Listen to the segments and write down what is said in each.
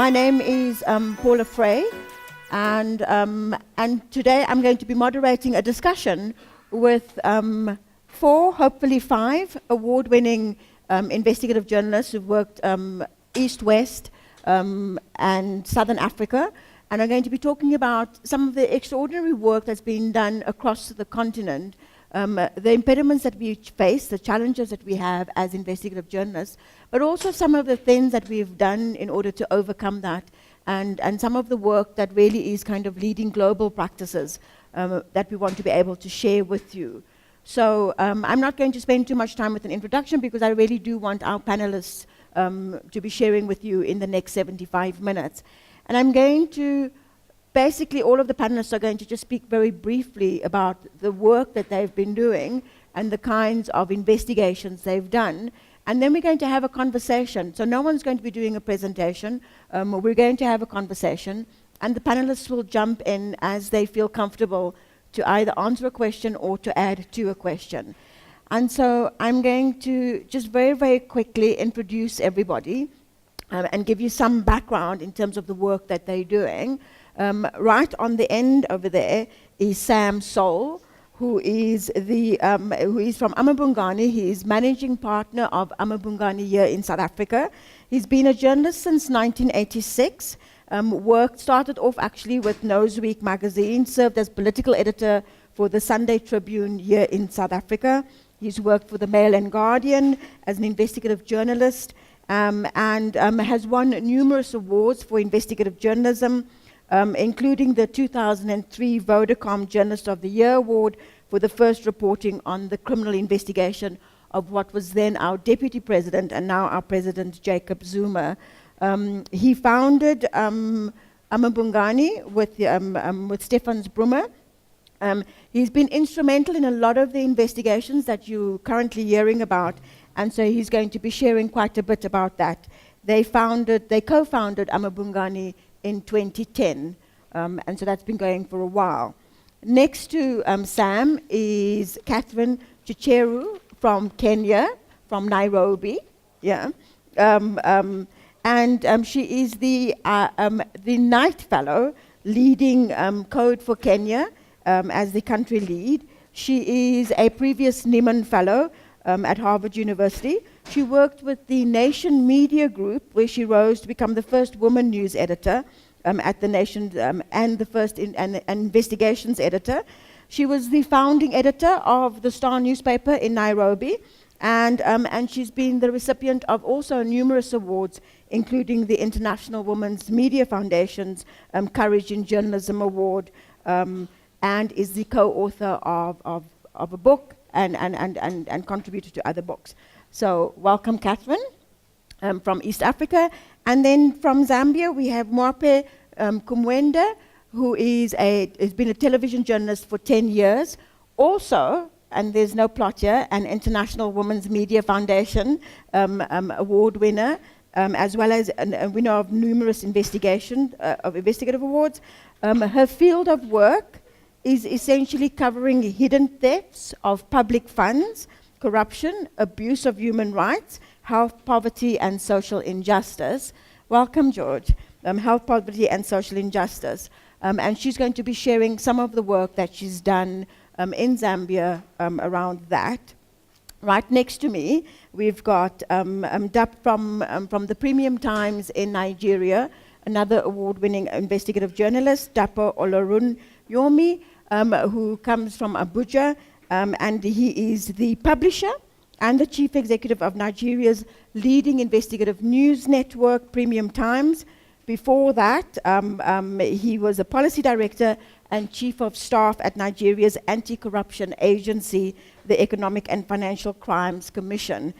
My name is Paula Fray, and today I'm going to be moderating a discussion with 4, hopefully 5, award-winning investigative journalists who've worked East, West, and Southern Africa, and I'm going to be talking about some of the extraordinary work that's been done across the continent, the impediments that we face, the challenges that we have as investigative journalists, but also some of the things that we've done in order to overcome that, and some of the work that really is kind of leading global practices that we want to be able to share with you. So I'm not going to spend too much time with an introduction because I really do want our panelists to be sharing with you in the next 75 minutes. And I'm going to, basically all of the panelists are going to just speak very briefly about the work that they've been doing and the kinds of investigations they've done. And then we're going to have a conversation. So no one's going to be doing a presentation. We're going to have a conversation. And the panelists will jump in as they feel comfortable to either answer a question or to add to a question. And so I'm going to just very, very quickly introduce everybody and give you some background in terms of the work that they're doing. Right on the end over there is Sam Soul, who is from amaBhungane. He is managing partner of amaBhungane here in South Africa. He's been a journalist since 1986. Started off actually with Newsweek magazine, served as political editor for the Sunday Tribune here in South Africa. He's worked for the Mail and Guardian as an investigative journalist, and has won numerous awards for investigative journalism, including the 2003 Vodacom Journalist of the Year Award for the first reporting on the criminal investigation of what was then our deputy president and now our president, Jacob Zuma. He founded amaBhungane with Stefan Brummer. He's been instrumental in a lot of the investigations that you're currently hearing about, and so he's going to be sharing quite a bit about that. They co-founded amaBhungane in 2010, and so that's been going for a while. Next to Sam is Catherine Gicheru from Kenya, from Nairobi, yeah. And she is the Knight Fellow leading Code for Kenya as the country lead. She is a previous Nieman Fellow at Harvard University. She worked with the Nation Media Group, where she rose to become the first woman news editor at the Nation, and the first investigations editor. She was the founding editor of the Star newspaper in Nairobi, and she's been the recipient of also numerous awards, including the International Women's Media Foundation's Courage in Journalism Award, and is the co-author of a book and contributed to other books. So welcome, Catherine, from East Africa. And then from Zambia, we have Mwape Kumwenda, who has been a television journalist for 10 years. Also, and there's no plot here, an International Women's Media Foundation award winner, as well as a winner of numerous investigative awards. Her field of work is essentially covering hidden thefts of public funds, corruption, abuse of human rights, health, poverty, and social injustice. Welcome, George. Health, poverty, and social injustice. And she's going to be sharing some of the work that she's done in Zambia around that. Right next to me, we've got Dapo from the Premium Times in Nigeria, another award-winning investigative journalist, Dapo Olorunyomi, who comes from Abuja, and he is the publisher and the chief executive of Nigeria's leading investigative news network, Premium Times. Before that, he was a policy director and chief of staff at Nigeria's anti-corruption agency, the Economic and Financial Crimes Commission.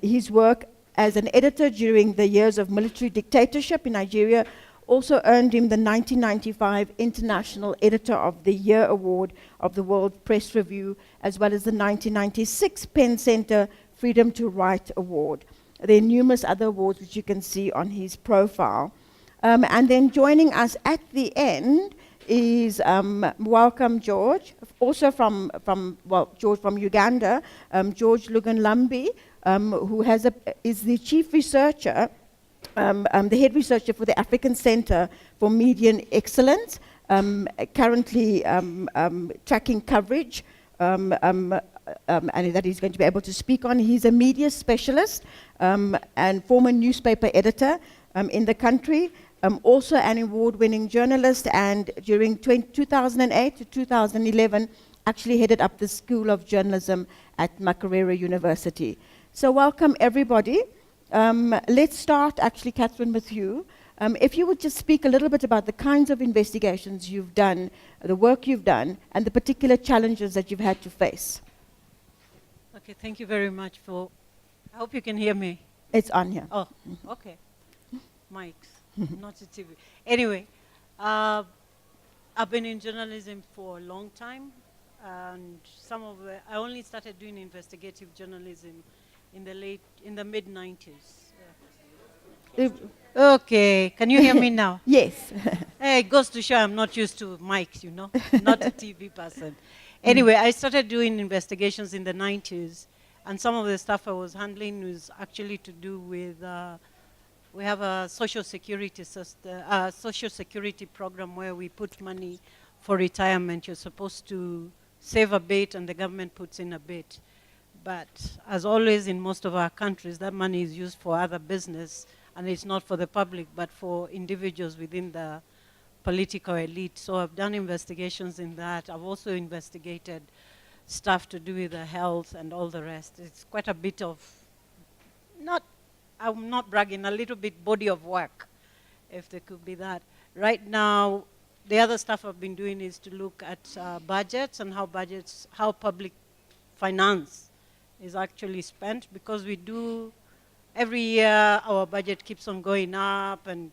His work as an editor during the years of military dictatorship in Nigeria also earned him the 1995 International Editor of the Year Award of the World Press Review, as well as the 1996 Penn Center Freedom to Write Award. There are numerous other awards which you can see on his profile. And then joining us at the end is welcome George, also from George from Uganda, George Lugalambi, who is the chief researcher the head researcher for the African Center for Media Excellence, currently tracking coverage, and that he's going to be able to speak on. He's a media specialist and former newspaper editor in the country, also an award-winning journalist, and during 2008 to 2011, actually headed up the School of Journalism at Makerere University. So welcome, everybody. Let's start, actually, Catherine, with you. If you would just speak a little bit about the kinds of investigations you've done, the work you've done, and the particular challenges that you've had to face. Okay, thank you very much for... I hope you can hear me. It's on here. Oh, okay. Mics, not a TV. Anyway, I've been in journalism for a long time, and I only started doing investigative journalism in the mid-90s. Okay, can you hear me now? Yes. Hey, it goes to show I'm not used to mics, you know, not a TV person. Anyway, I started doing investigations in the 90s, and some of the stuff I was handling was actually to do with, we have a social security program where we put money for retirement. You're supposed to save a bit, and the government puts in a bit. But as always in most of our countries, that money is used for other business, and it's not for the public, but for individuals within the political elite. So I've done investigations in that. I've also investigated stuff to do with the health and all the rest. It's quite a bit of, I'm not bragging, a little bit body of work, if there could be that. Right now, the other stuff I've been doing is to look at budgets and how public finance is actually spent, because we do, every year our budget keeps on going up, and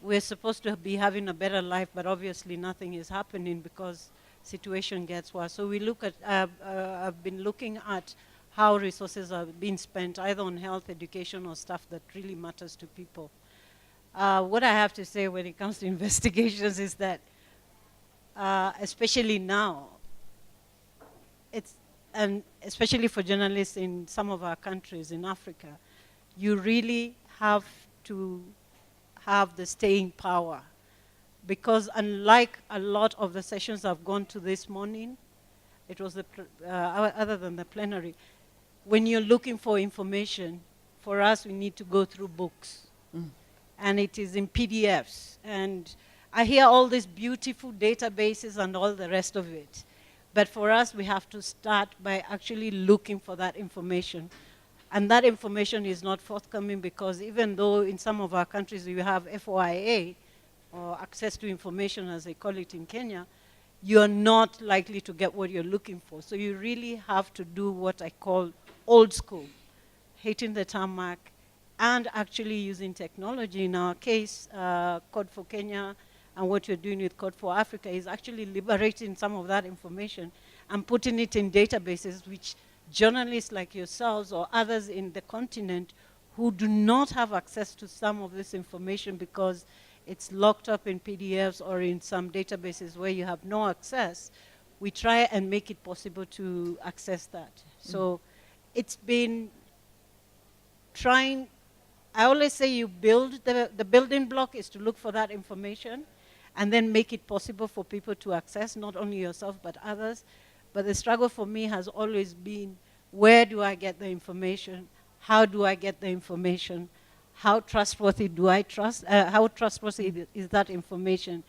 we're supposed to be having a better life, but obviously nothing is happening because situation gets worse. So we look at, I've been looking at how resources are being spent either on health, education, or stuff that really matters to people. What I have to say when it comes to investigations is that, especially now, and especially for journalists in some of our countries in Africa, you really have to have the staying power. Because unlike a lot of the sessions I've gone to this morning, it was other than the plenary, when you're looking for information, for us we need to go through books. And it is in PDFs. And I hear all these beautiful databases and all the rest of it. But for us, we have to start by actually looking for that information. And that information is not forthcoming because even though in some of our countries you have FOIA, or access to information as they call it in Kenya, you're not likely to get what you're looking for. So you really have to do what I call old school, hitting the tarmac, and actually using technology. In our case, Code for Kenya, and what you're doing with Code for Africa is actually liberating some of that information and putting it in databases which journalists like yourselves or others in the continent who do not have access to some of this information because it's locked up in PDFs or in some databases where you have no access, we try and make it possible to access that. So it's been trying, I always say you build, the building block is to look for that information and then make it possible for people to access, not only yourself but others. But the struggle for me has always been, where do I get the information? How do I get the information? How trustworthy do I trust? How trustworthy is that information?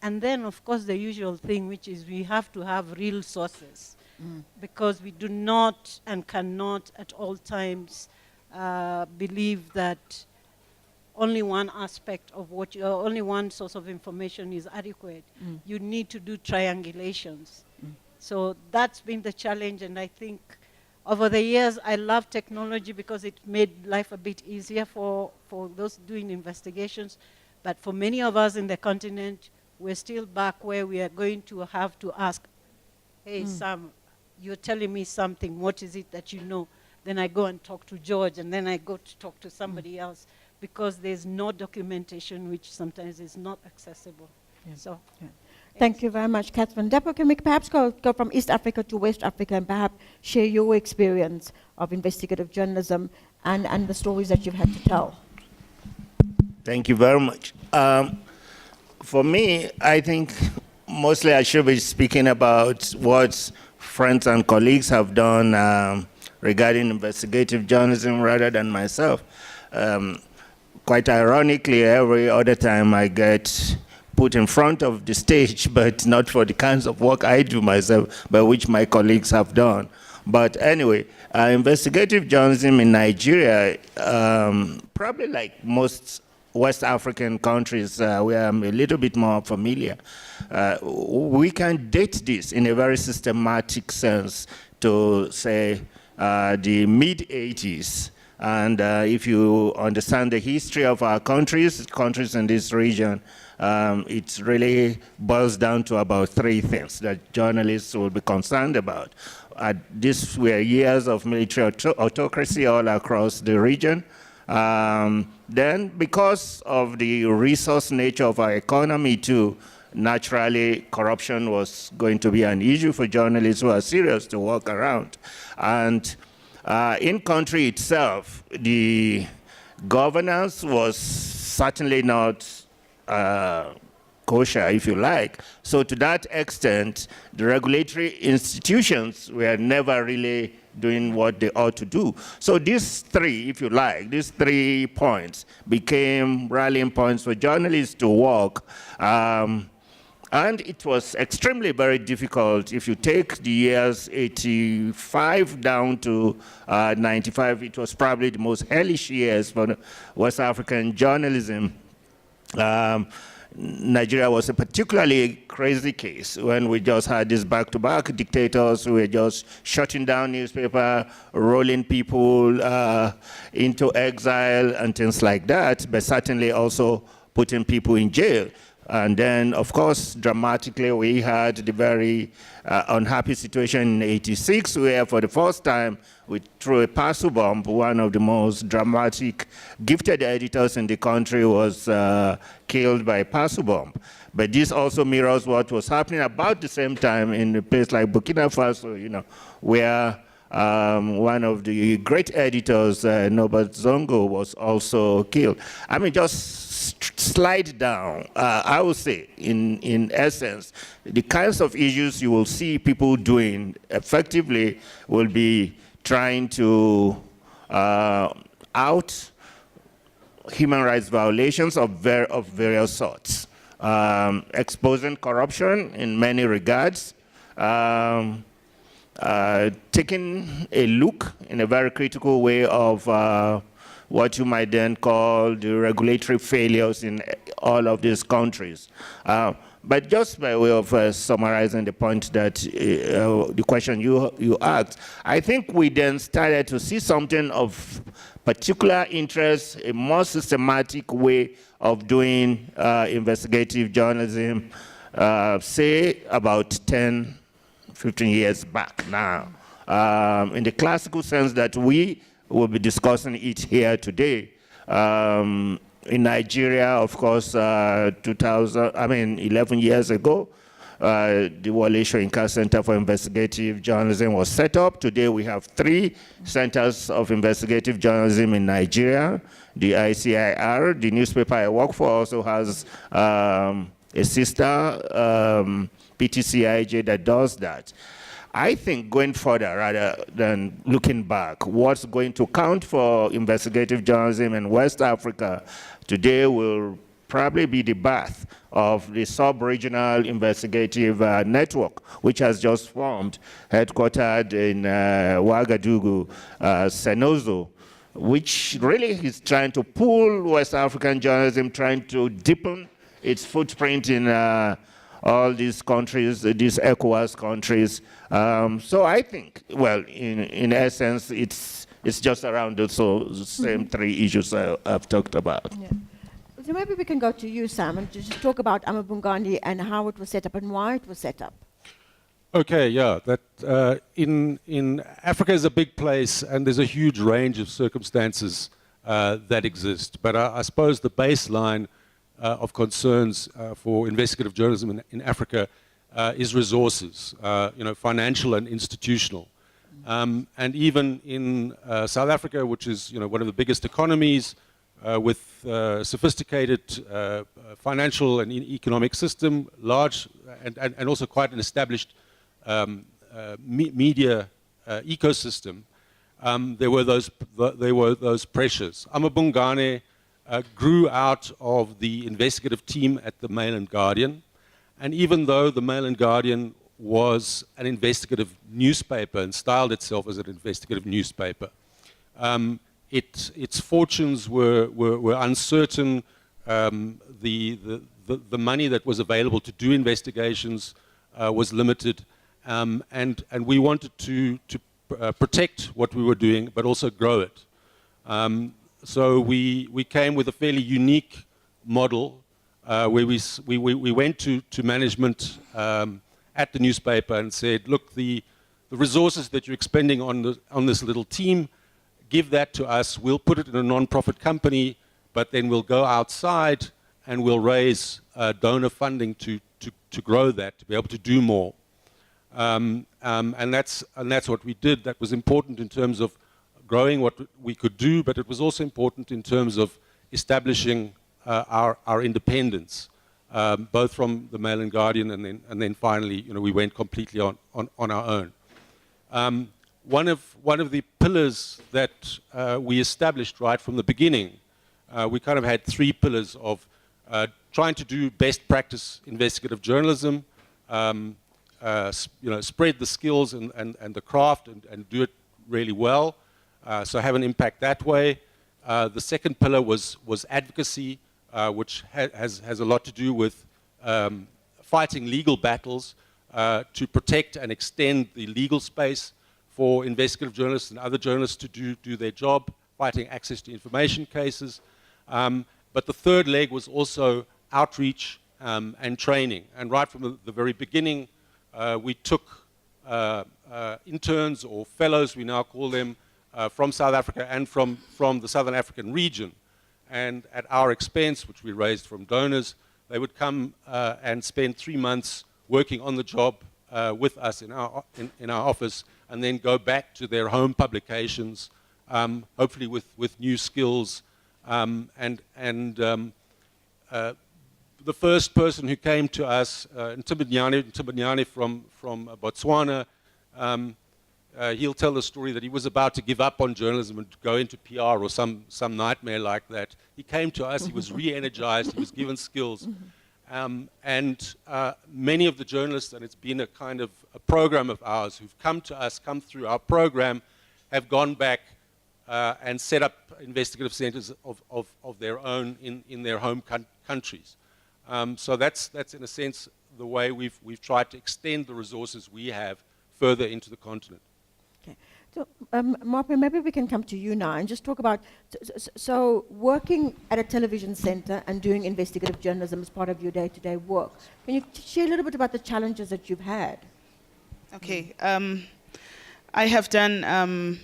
And then, of course, the usual thing, which is we have to have real sources, because we do not and cannot at all times believe that only one aspect of only one source of information is adequate. You need to do triangulations. So that's been the challenge, and I think over the years I love technology because it made life a bit easier for those doing investigations. But for many of us in the continent, we're still back where we are going to have to ask, hey, Sam, you're telling me something, what is it that you know? Then I go and talk to George, and then I go to talk to somebody else, because there's no documentation, which sometimes is not accessible. So, Thank you very much, Catherine. Dapo, can we perhaps go from East Africa to West Africa and perhaps share your experience of investigative journalism and the stories that you've had to tell? Thank you very much. For me, I think mostly I should be speaking about what friends and colleagues have done regarding investigative journalism rather than myself. Quite ironically, every other time I get put in front of the stage, but not for the kinds of work I do myself, but which my colleagues have done. But anyway, investigative journalism in Nigeria, probably like most West African countries where I'm a little bit more familiar, we can date this in a very systematic sense to say the mid-80s. And if you understand the history of our countries in this region, it really boils down to about three things that journalists will be concerned about. These were years of military autocracy all across the region. Then, because of the resource nature of our economy too, naturally corruption was going to be an issue for journalists who are serious to work around. And in country itself, the governance was certainly not kosher, if you like. So to that extent, the regulatory institutions were never really doing what they ought to do. So these three, if you like, these 3 points became rallying points for journalists to work. And it was extremely very difficult. If you take the years 85 down to 95, it was probably the most hellish years for West African journalism. Nigeria was a particularly crazy case when we just had these back-to-back dictators who were just shutting down newspaper, rolling people into exile and things like that, but certainly also putting people in jail. And then, of course, dramatically, we had the very unhappy situation in '86, where for the first time, we threw a parcel bomb. One of the most dramatic, gifted editors in the country was killed by a parcel bomb. But this also mirrors what was happening about the same time in a place like Burkina Faso, you know, where one of the great editors, Norbert Zongo, was also killed. I mean, just slide down, I would say, in essence, the kinds of issues you will see people doing effectively will be trying to out human rights violations of various sorts, exposing corruption in many regards, taking a look in a very critical way of what you might then call the regulatory failures in all of these countries. But just by way of summarizing the point that the question you asked, I think we then started to see something of particular interest, a more systematic way of doing investigative journalism, say about 10, 15 years back now, in the classical sense that we will be discussing it here today. In Nigeria, of course, 11 years ago, the Wole Soyinka Center for Investigative Journalism was set up. Today we have 3 centers of investigative journalism in Nigeria. The ICIR, the newspaper I work for, also has a sister, PTCIJ, that does that. I think going further rather than looking back, what's going to count for investigative journalism in West Africa today will probably be the birth of the sub-regional investigative network, which has just formed, headquartered in Ouagadougou, Senozo, which really is trying to pull West African journalism, trying to deepen its footprint in all these countries, these ECOWAS countries. So I think, well, in essence, it's just around the same 3 issues I've talked about. Yeah. So maybe we can go to you, Sam, and just talk about amaBhungane and how it was set up and why it was set up. Okay, yeah, that in Africa is a big place, and there's a huge range of circumstances that exist. But I suppose the baseline of concerns for investigative journalism in Africa is resources, financial and institutional. And even in South Africa, which is one of the biggest economies, with sophisticated financial and economic system, large and also quite an established media ecosystem, there were those pressures. amaBhungane grew out of the investigative team at the Mail and Guardian, and even though the Mail and Guardian was an investigative newspaper and styled itself as an investigative newspaper, its fortunes were uncertain. The money that was available to do investigations was limited, and we wanted to protect what we were doing, but also grow it. So we came with a fairly unique model where we went to management at the newspaper and said, look, the resources that you're expending on this little team, give that to us. We'll put it in a non-profit company, but then we'll go outside and we'll raise donor funding to grow that, to be able to do more. And that's what we did. That was important in terms of growing what we could do, but it was also important in terms of establishing our independence, both from the Mail and Guardian, and then finally, we went completely on our own. One of the pillars that we established right from the beginning, we kind of had three pillars of trying to do best practice investigative journalism, spread the skills and the craft and do it really well, so have an impact that way. The second pillar was advocacy, which has a lot to do with fighting legal battles to protect and extend the legal space for investigative journalists and other journalists to do their job, fighting access to information cases. But the third leg was also outreach and training. And right from the very beginning, we took interns or fellows, we now call them, from South Africa and from the Southern African region. And at our expense, which we raised from donors, they would come and spend 3 months working on the job with us in our office, and then go back to their home publications, hopefully with new skills. The first person who came to us, Intermedia from Botswana, he'll tell the story that he was about to give up on journalism and go into PR or some nightmare like that. He came to us, he was re-energized, he was given skills. Many of the journalists, and it's been a kind of a program of ours, who've come to us, come through our program, have gone back and set up investigative centers of their own in their home countries. So that's in a sense the way we've tried to extend the resources we have further into the continent. Okay. So, Mwape, maybe we can come to you now and just talk about, so working at a television center and doing investigative journalism as part of your day-to-day work. Can you share a little bit about the challenges that you've had? Okay. I have done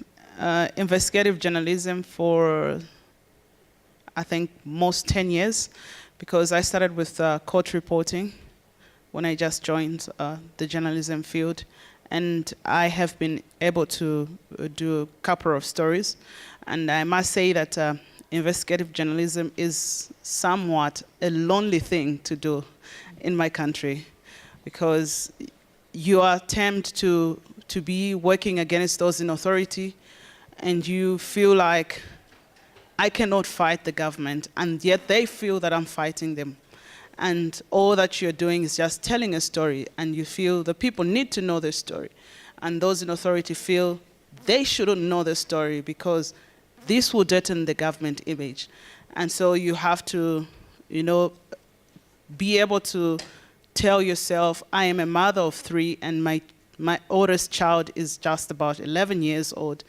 investigative journalism for, I think, most 10 years, because I started with court reporting when I just joined the journalism field. And I have been able to do a couple of stories. And I must say that investigative journalism is somewhat a lonely thing to do in my country, because you are tempted to be working against those in authority, and you feel like, I cannot fight the government, and yet they feel that I'm fighting them. And all that you're doing is just telling a story, and you feel the people need to know the story. And those in authority feel they shouldn't know the story because this will deaden the government image. And so you have to, be able to tell yourself, I am a mother of 3, and my oldest child is just about 11 years old.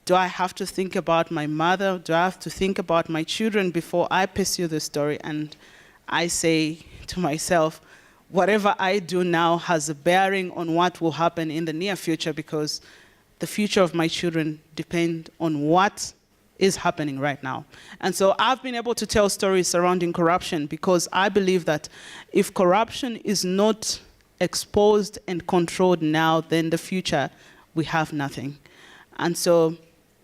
Do I have to think about my mother? Do I have to think about my children before I pursue the story? And I say to myself, whatever I do now has a bearing on what will happen in the near future, because the future of my children depend on what is happening right now. And so I've been able to tell stories surrounding corruption, because I believe that if corruption is not exposed and controlled now, then the future, we have nothing. And so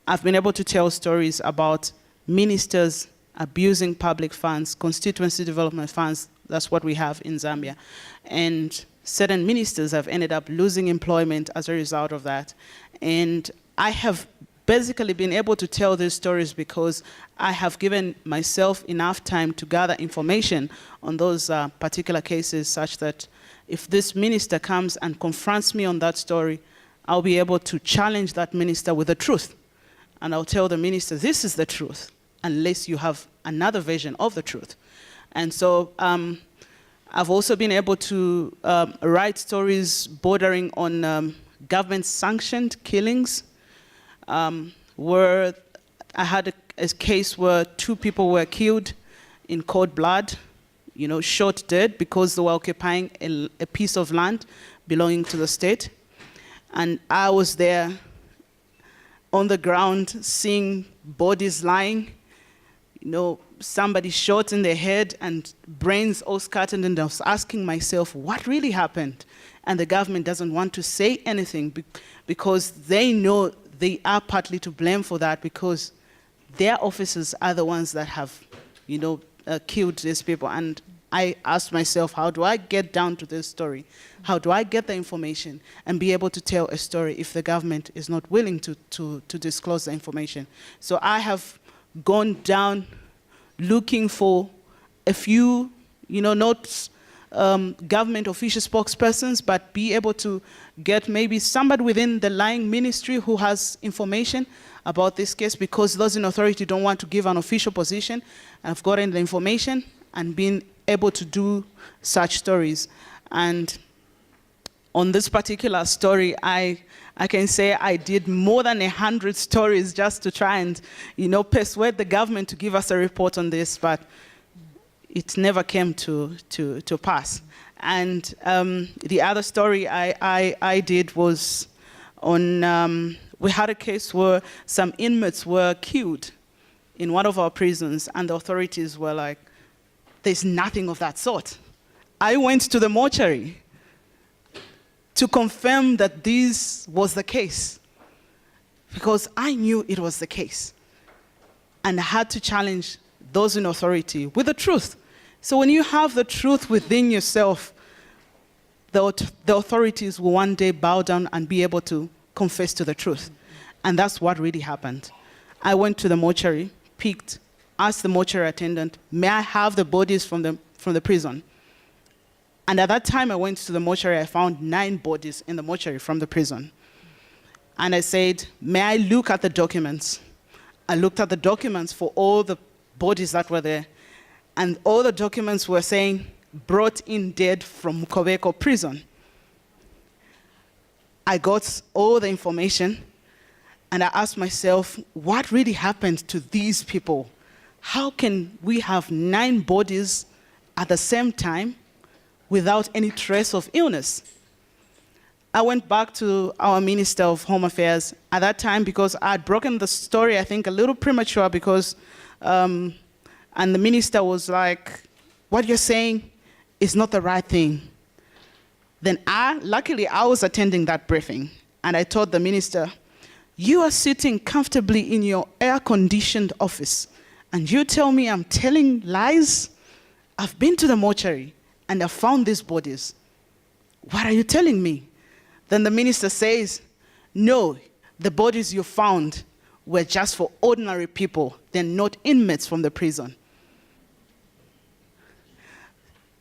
I've been able to tell stories about ministers abusing public funds, constituency development funds. That's what we have in Zambia. And certain ministers have ended up losing employment as a result of that. And I have basically been able to tell these stories because I have given myself enough time to gather information on those particular cases, such that if this minister comes and confronts me on that story, I'll be able to challenge that minister with the truth. And I'll tell the minister, this is the truth, unless you have another version of the truth. And so I've also been able to write stories bordering on government-sanctioned killings, where I had a case where 2 people were killed in cold blood, you know, shot dead because they were occupying a piece of land belonging to the state. And I was there on the ground seeing bodies lying, you know, somebody shot in the head and brains all scattered, and I was asking myself, what really happened? And the government doesn't want to say anything because they know they are partly to blame for that, because their officers are the ones that have, you know, killed these people. And I asked myself, how do I get down to this story? How do I get the information and be able to tell a story if the government is not willing to disclose the information? So I have gone down looking for a few, you know, not government official spokespersons, but be able to get maybe somebody within the lying ministry who has information about this case, because those in authority don't want to give an official position. I've gotten the information and been able to do such stories. And on this particular story, I can say I did more than 100 stories just to try and, you know, persuade the government to give us a report on this, but it never came to pass. And the other story I did was on, we had a case where some inmates were killed in one of our prisons, and the authorities were like, there's nothing of that sort. I went to the mortuary to confirm that this was the case, because I knew it was the case. And I had to challenge those in authority with the truth. So when you have the truth within yourself, the authorities will one day bow down and be able to confess to the truth. And that's what really happened. I went to the mortuary, asked the mortuary attendant, may I have the bodies from the prison? And at that time I went to the mortuary, I found 9 bodies in the mortuary from the prison. And I said, may I look at the documents? I looked at the documents for all the bodies that were there, and all the documents were saying, brought in dead from Kobeko prison. I got all the information, and I asked myself, what really happened to these people? How can we have 9 bodies at the same time without any trace of illness? I went back to our Minister of Home Affairs at that time, because I had broken the story, I think, a little premature, because, and the minister was like, what you're saying is not the right thing. Then luckily I was attending that briefing, and I told the minister, you are sitting comfortably in your air-conditioned office, and you tell me I'm telling lies? I've been to the mortuary, and I found these bodies. What are you telling me? Then the minister says, no, the bodies you found were just for ordinary people. They're not inmates from the prison.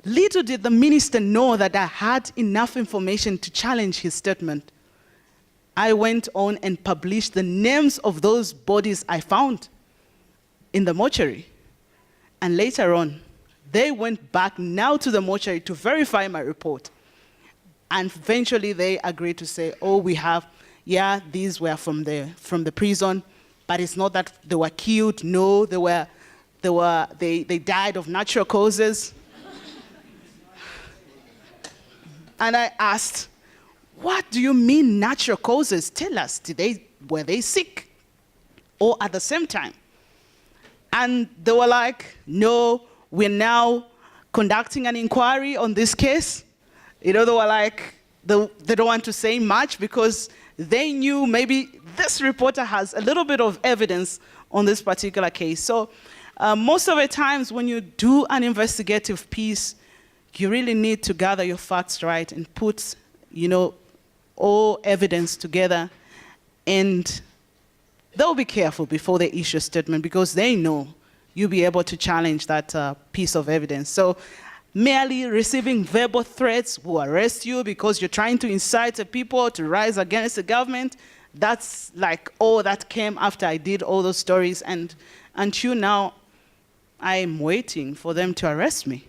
Little did the minister know that I had enough information to challenge his statement. I went on and published the names of those bodies I found in the mortuary. And later on, they went back now to the mortuary to verify my report. And eventually they agreed to say, oh, we have, yeah, these were from the prison, but it's not that they were killed. No, they died of natural causes. And I asked, what do you mean natural causes? Tell us, were they sick? Or at the same time? And they were like, no, we're now conducting an inquiry on this case. You know, they were like, they don't want to say much because they knew maybe this reporter has a little bit of evidence on this particular case. So most of the times when you do an investigative piece, you really need to gather your facts right and put, all evidence together. And they'll be careful before they issue a statement because they know you'll be able to challenge that piece of evidence. So merely receiving verbal threats will arrest you because you're trying to incite the people to rise against the government, that's like, oh, that came after I did all those stories. And until now, I'm waiting for them to arrest me.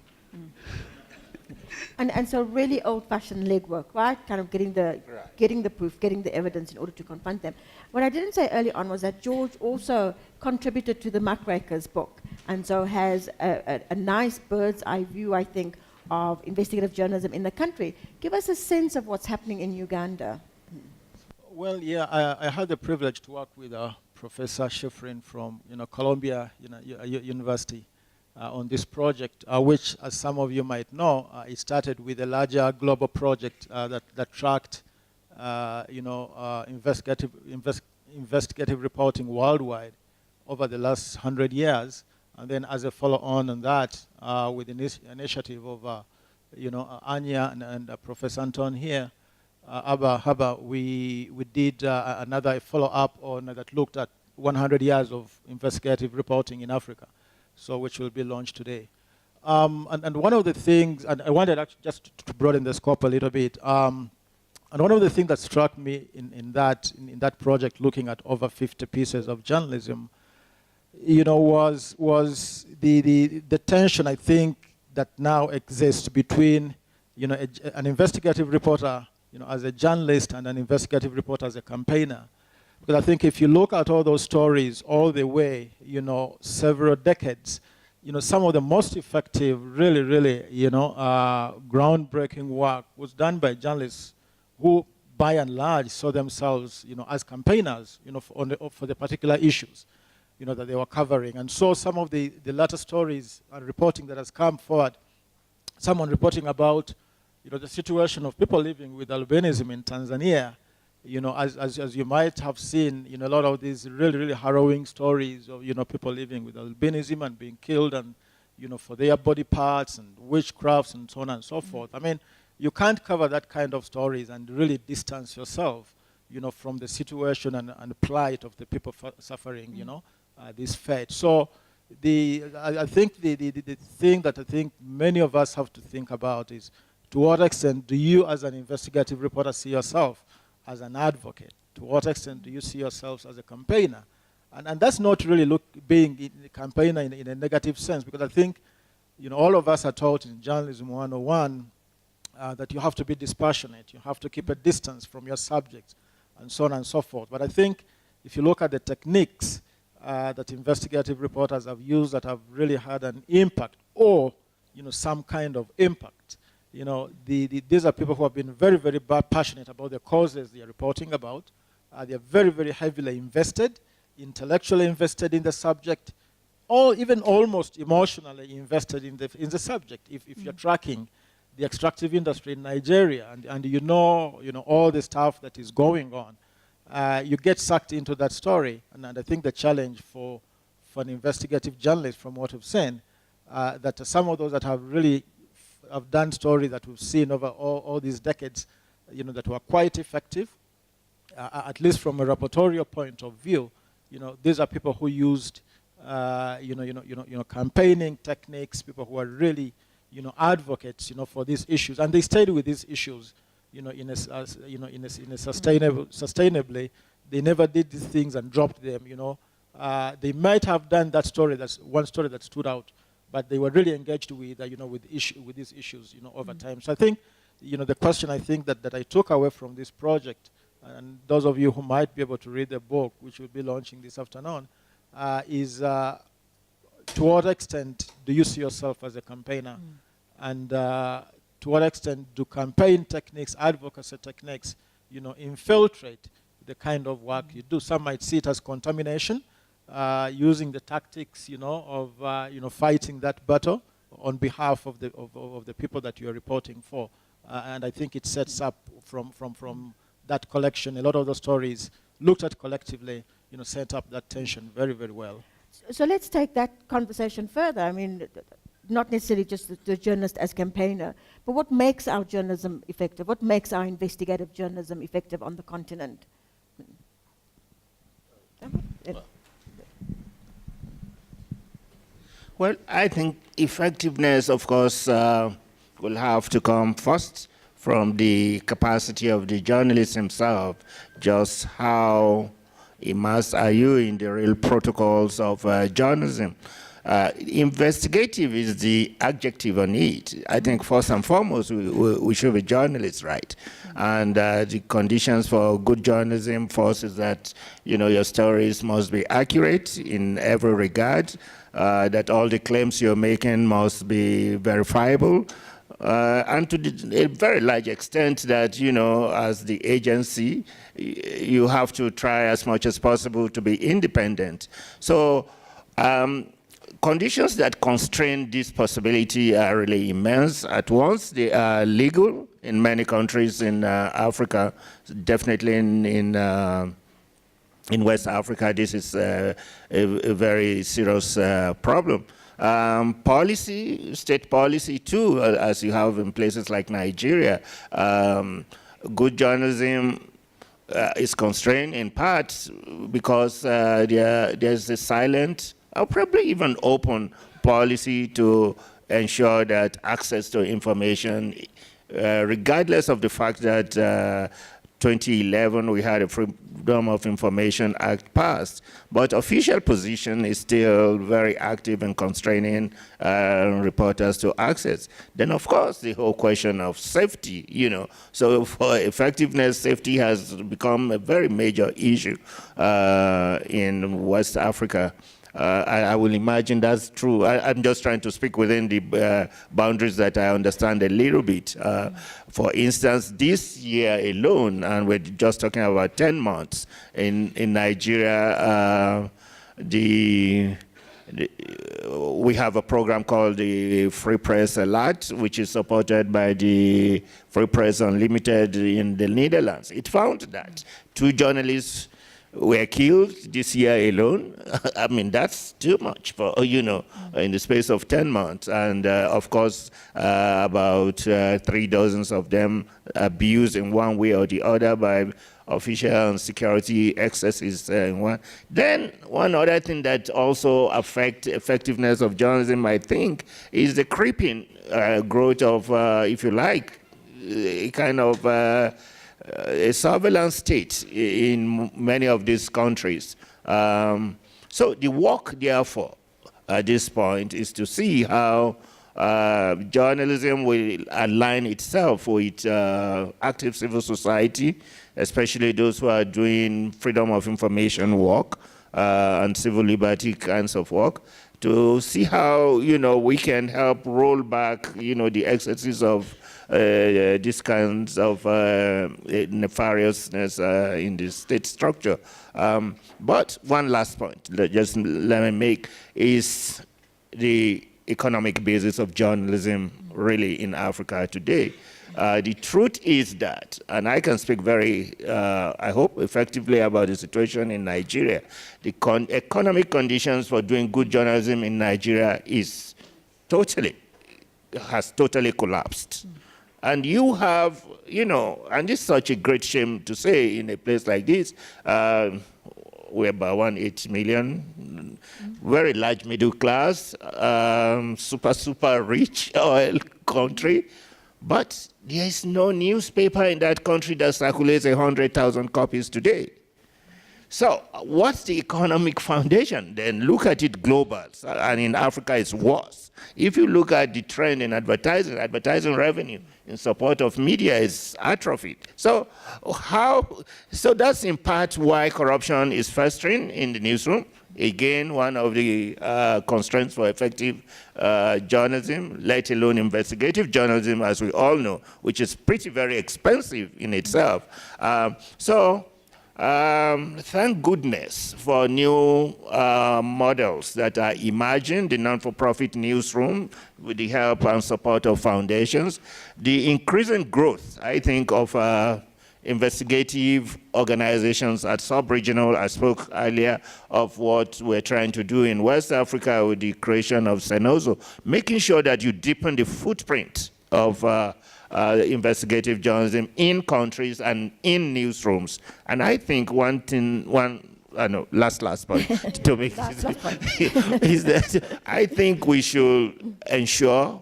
And so really old-fashioned legwork, right? Kind of getting the proof, getting the evidence in order to confront them. What I didn't say early on was that George also contributed to the Muckrakers book, and so has a nice bird's eye view, I think, of investigative journalism in the country. Give us a sense of what's happening in Uganda. Well, yeah, I had the privilege to work with Professor Schifrin from Columbia University on this project, which, as some of you might know, it started with a larger global project that tracked, investigative reporting worldwide over the last 100 years. And then, as a follow-on on that, with the initiative of, Anya and Professor Anton here, Abba, we did another follow-up on that looked at 100 years of investigative reporting in Africa, so which will be launched today. And one of the things, and I wanted actually just to broaden the scope a little bit, and one of the things that struck me in that project, looking at over 50 pieces of journalism, was the tension, I think, that now exists between, an investigative reporter, as a journalist, and an investigative reporter as a campaigner. Because I think if you look at all those stories all the way, several decades, some of the most effective, really, groundbreaking work was done by journalists who, by and large, saw themselves, as campaigners, for the particular issues, that they were covering. And so some of the latter stories and reporting that has come forward, someone reporting about, the situation of people living with albinism in Tanzania, as you might have seen, a lot of these really harrowing stories of, people living with albinism and being killed and, for their body parts and witchcrafts and so on and so forth. I mean, you can't cover that kind of stories and really distance yourself, from the situation and plight of the people suffering, this fate. So I think the thing that I think many of us have to think about is, to what extent do you as an investigative reporter see yourself as an advocate? To what extent do you see yourselves as a campaigner? And that's not really being a campaigner in a negative sense, because I think, all of us are taught in Journalism 101 that you have to be dispassionate, you have to keep a distance from your subjects, and so on and so forth. But I think if you look at the techniques that investigative reporters have used that have really had an impact, or, some kind of impact, these are people who have been very passionate about the causes they are reporting about. They are very heavily invested, intellectually invested in the subject, or even almost emotionally invested in the subject. If you're tracking the extractive industry in Nigeria and all the stuff that is going on, you get sucked into that story. And I think the challenge for an investigative journalist, from what we've seen, that some of those that have really have done stories that we've seen over all these decades, that were quite effective, at least from a reportorial point of view. These are people who used, campaigning techniques, people who are really, advocates, for these issues, and they stayed with these issues, in a sustainably. They never did these things and dropped them. They might have done that story. That's one story that stood out, but they were really engaged with, with these issues, over time. So I think, the question I think that I took away from this project, and those of you who might be able to read the book, which will be launching this afternoon, is to what extent do you see yourself as a campaigner? And to what extent do campaign techniques, advocacy techniques, infiltrate the kind of work you do? Some might see it as contamination, using the tactics, of fighting that battle on behalf of the people that you are reporting for, and I think it sets up from that collection. A lot of the stories, looked at collectively, set up that tension very, very well. So let's take that conversation further. I mean, not necessarily just the journalist as campaigner, but what makes our journalism effective? What makes our investigative journalism effective on the continent? Well, I think effectiveness, of course, will have to come first from the capacity of the journalist himself. Just how immersed are you in the real protocols of journalism? Investigative is the adjective on it. I think first and foremost, we should be journalists, right? And the conditions for good journalism first is that, your stories must be accurate in every regard, that all the claims you're making must be verifiable, and to a very large extent that, as the agency, you have to try as much as possible to be independent. So, conditions that constrain this possibility are really immense. At once, they are legal in many countries in Africa, definitely in West Africa. This is a very serious problem. Policy, state policy too, as you have in places like Nigeria. Good journalism is constrained in part because there's a silent, or probably even open policy to ensure that access to information, regardless of the fact that 2011 we had a Freedom of Information Act passed, but official position is still very active in constraining reporters to access. Then of course the whole question of safety, so for effectiveness, safety has become a very major issue in West Africa. I will imagine that's true. I'm just trying to speak within the boundaries that I understand a little bit. For instance, this year alone, and we're just talking about 10 months, in Nigeria, we have a program called the Free Press Alert, which is supported by the Free Press Unlimited in the Netherlands. It found that 2 journalists were killed this year alone. I mean, that's too much for, in the space of 10 months. And of course, about 3 dozen of them abused in one way or the other by official and security excesses. Then one other thing that also affects effectiveness of journalism, I think, is the creeping growth of, if you like, a kind of a surveillance state in many of these countries. So the work, therefore, at this point is to see how journalism will align itself with active civil society, especially those who are doing freedom of information work and civil liberty kinds of work, to see how, we can help roll back, the excesses of these kinds of nefariousness in the state structure. But one last point, just let me make, is the economic basis of journalism really in Africa today. The truth is that, and I can speak very, I hope, effectively about the situation in Nigeria, the economic conditions for doing good journalism in Nigeria has totally collapsed. And you have, and it's such a great shame to say in a place like this, we're about 180 million, very large middle class, super rich oil country, but there is no newspaper in that country that circulates 100,000 copies today. So what's the economic foundation? Then look at it global, and in Africa it's worse. If you look at the trend in advertising revenue in support of media is atrophied. So that's in part why corruption is festering in the newsroom. Again, one of the constraints for effective journalism, let alone investigative journalism, as we all know, which is very expensive in itself. Thank goodness for new models that are emerging, the non-for-profit newsroom with the help and support of foundations. The increasing growth, I think, of investigative organizations at sub-regional. I spoke earlier of what we're trying to do in West Africa with the creation of Senozo, making sure that you deepen the footprint of investigative journalism in countries and in newsrooms. And I think last point to make Last point. is that I think we should ensure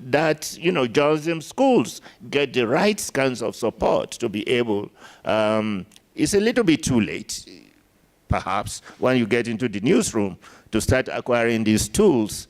that journalism schools get the right kinds of support to be able. It's a little bit too late, perhaps, when you get into the newsroom to start acquiring these tools.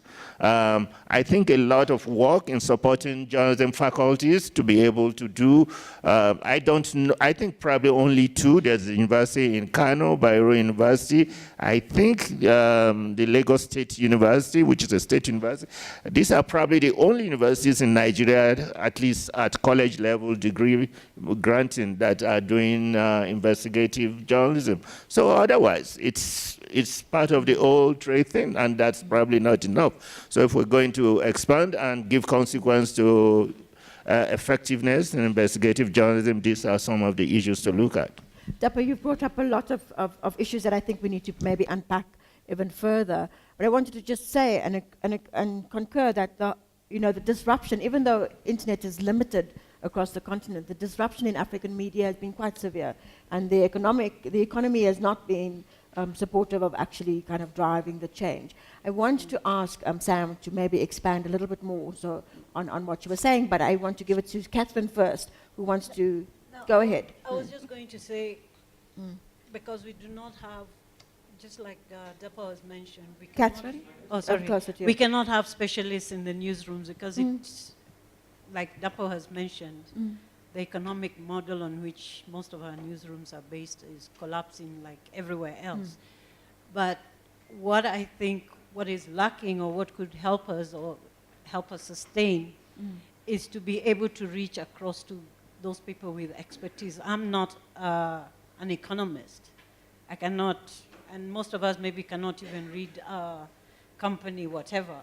I think a lot of work in supporting journalism faculties to be able to do, I don't know, I think probably only two. There's the university in Kano, Bayero University. I think the Lagos State University, which is a state university. These are probably the only universities in Nigeria, at least at college level degree granting, that are doing investigative journalism. So otherwise, it's part of the old trade thing, and that's probably not enough. So if we're going to expand and give consequence to effectiveness in investigative journalism, these are some of the issues to look at. Dapo, you've brought up a lot of issues that I think we need to maybe unpack even further. But I wanted to just say and concur that the disruption, even though internet is limited across the continent, the disruption in African media has been quite severe, and the economy has not been supportive of actually kind of driving the change. I want to ask Sam to maybe expand a little bit more on what you were saying, but I want to give it to Catherine first, who wants to go ahead. I was just going to say, because we do not have, just like Dapo has mentioned, we Catherine? Oh, sorry. Closer to you. We cannot have specialists in the newsrooms because it's, like Dapo has mentioned, the economic model on which most of our newsrooms are based is collapsing like everywhere else. But what I think, what is lacking or what could help us or help us sustain is to be able to reach across to those people with expertise. I'm not an economist. I cannot, and most of us maybe cannot even read company, whatever.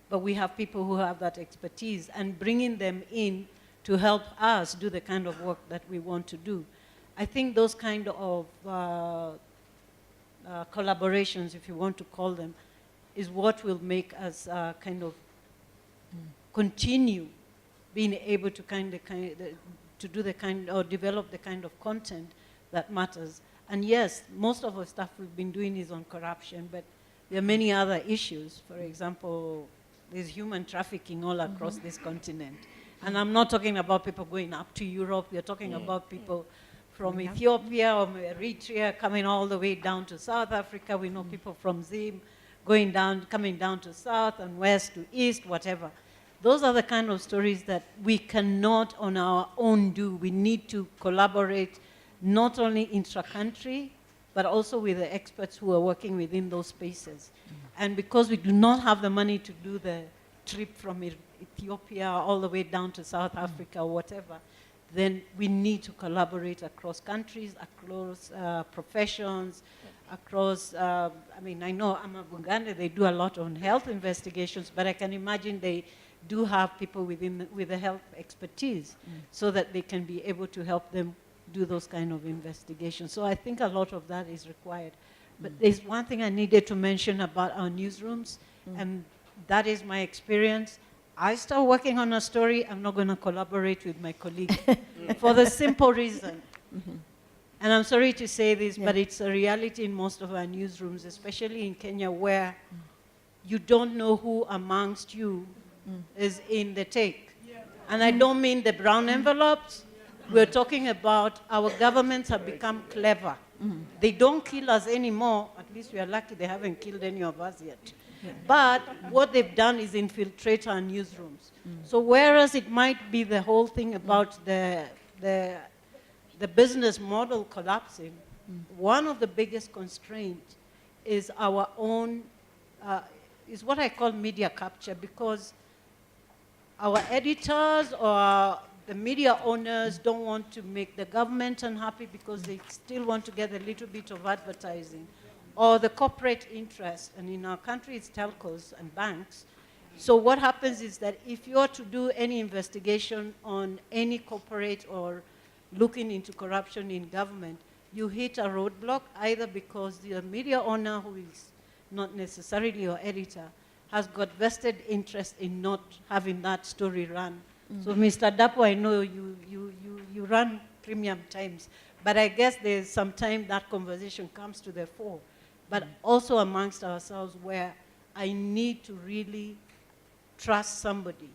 But we have people who have that expertise, and bringing them in to help us do the kind of work that we want to do. I think those kind of collaborations, if you want to call them, is what will make us kind of continue being able to to do the kind, or develop the kind of content that matters. And yes, most of the stuff we've been doing is on corruption, but there are many other issues. For example, there's human trafficking all across this continent. And I'm not talking about people going up to Europe. We're talking about people from Ethiopia or Eritrea coming all the way down to South Africa. We know people from Zim coming down to South and West to East, whatever. Those are the kind of stories that we cannot on our own do. We need to collaborate not only intra-country, but also with the experts who are working within those spaces. And because we do not have the money to do the trip from Ethiopia all the way down to South Africa or whatever, then we need to collaborate across countries, across professions, across, I mean, I know amaBhungane, they do a lot on health investigations, but I can imagine they do have people with the health expertise so that they can be able to help them do those kind of investigations. So I think a lot of that is required. But there's one thing I needed to mention about our newsrooms, and that is my experience. I start working on a story, I'm not going to collaborate with my colleague for the simple reason. And I'm sorry to say this, but it's a reality in most of our newsrooms, especially in Kenya, where you don't know who amongst you is in the take. And I don't mean the brown envelopes. We're talking about our governments have become clever. They don't kill us anymore. At least we are lucky they haven't killed any of us yet. But what they've done is infiltrate our newsrooms. So whereas it might be the whole thing about the business model collapsing, one of the biggest constraints is our own, is what I call media capture, because our editors or the media owners don't want to make the government unhappy because they still want to get a little bit of advertising, or the corporate interest, and in our country it's telcos and banks. So what happens is that if you are to do any investigation on any corporate or looking into corruption in government, you hit a roadblock either because the media owner, who is not necessarily your editor, has got vested interest in not having that story run. So Mr. Dapo, I know you run Premium Times, but I guess there's some time that conversation comes to the fore, but also amongst ourselves where I need to really trust somebody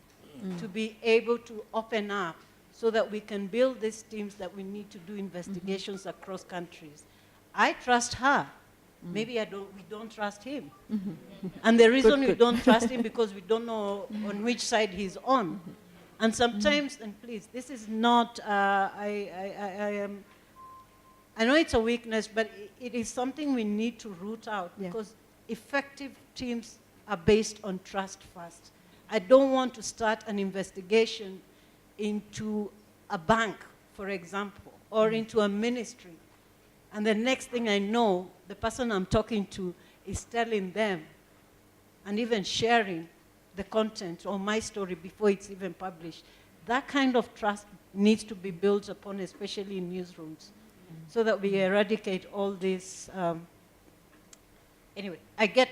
to be able to open up so that we can build these teams that we need to do investigations across countries. I trust her. Maybe we don't trust him. And the reason we don't trust him because we don't know on which side he's on. And sometimes, and please, this is not, I know it's a weakness, but it is something we need to root out because effective teams are based on trust first. I don't want to start an investigation into a bank, for example, or into a ministry. And the next thing I know, the person I'm talking to is telling them and even sharing the content or my story before it's even published. That kind of trust needs to be built upon, especially in newsrooms, so that we eradicate all this. Anyway, I get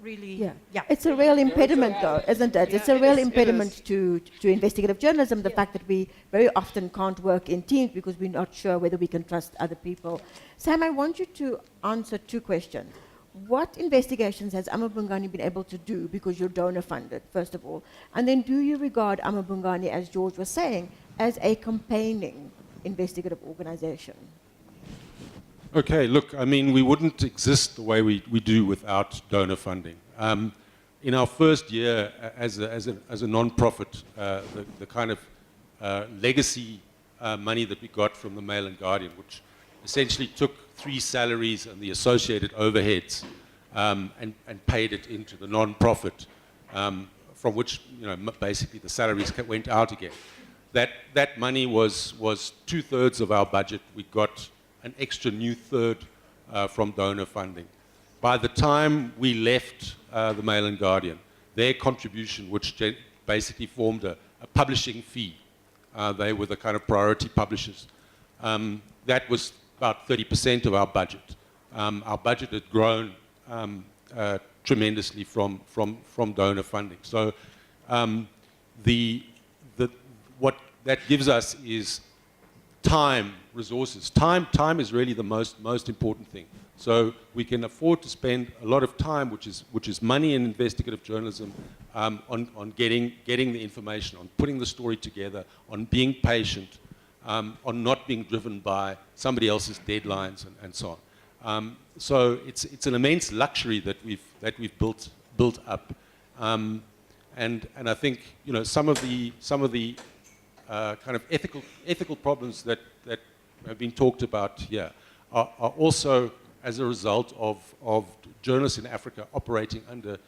really, It's a real impediment, though, isn't it? It's a real impediment to investigative journalism, the fact that we very often can't work in teams because we're not sure whether we can trust other people. Sam, I want you to answer two questions. What investigations has amaBhungane been able to do because you're donor funded, first of all? And then do you regard amaBhungane, as George was saying, as a campaigning investigative organization? Okay, look, I mean, we wouldn't exist the way we do without donor funding. In our first year as a non-profit, the kind of legacy money that we got from the Mail and Guardian, which essentially took 3 salaries and the associated overheads and paid it into the non-profit, from which, you know, basically the salaries went out again. That money was 2/3 of our budget. We got an extra new third from donor funding. By the time we left the Mail and Guardian, their contribution, which basically formed a publishing fee, they were the kind of priority publishers, that was about 30% of our budget. Our budget had grown tremendously from donor funding. So what that gives us is time, resources. Time is really the most important thing. So we can afford to spend a lot of time, which is money in investigative journalism, on getting the information, on putting the story together, on being patient, on not being driven by somebody else's deadlines and so on. So it's an immense luxury that we've built up, and I think, you know, some of the kind of ethical problems that have been talked about here are also as a result of journalists in Africa operating under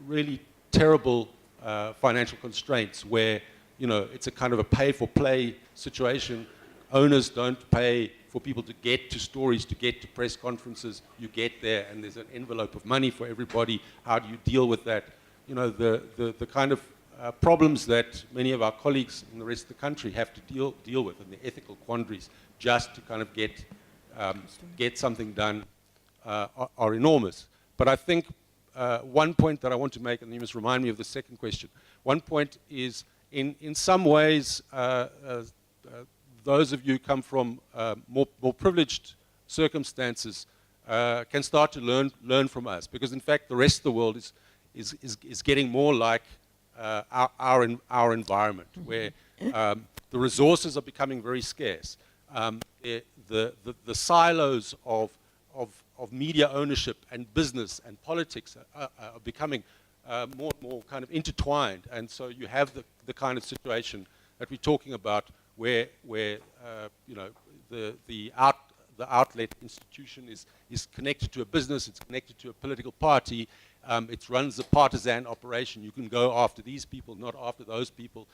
really terrible financial constraints, where, you know, it's a kind of a pay-for-play situation. Owners don't pay for people to get to stories, to get to press conferences. You get there and there's an envelope of money for everybody. How do you deal with that? You know, the kind of problems that many of our colleagues in the rest of the country have to deal with, and the ethical quandaries just to kind of get something done are enormous. But I think one point that I want to make, and you must remind me of the second question, one point is, in some ways, those of you who come from more privileged circumstances can start to learn from us, because in fact the rest of the world is getting more like our environment, where the resources are becoming very scarce. The silos of media ownership and business and politics are becoming more and more kind of intertwined, and so you have the kind of situation that we're talking about, where you know, the outlet institution is connected to a business, it's connected to a political party, it runs a partisan operation. You can go after these people, not after those people.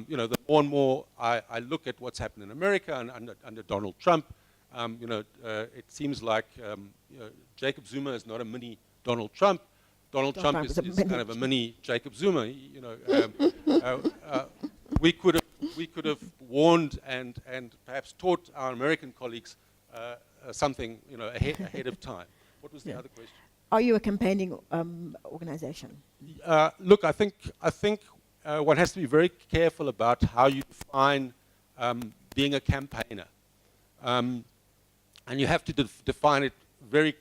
You know, the more and more I look at what's happened in America and under Donald Trump, you know, it seems like you know, Jacob Zuma is not a mini Donald Trump. Donald Trump is kind of a mini Jacob Zuma. You know, we could have we could have warned and perhaps taught our American colleagues something, ahead of time. What was the other question? Are you a campaigning organization? Look, I think one has to be very careful about how you define being a campaigner. And you have to define it very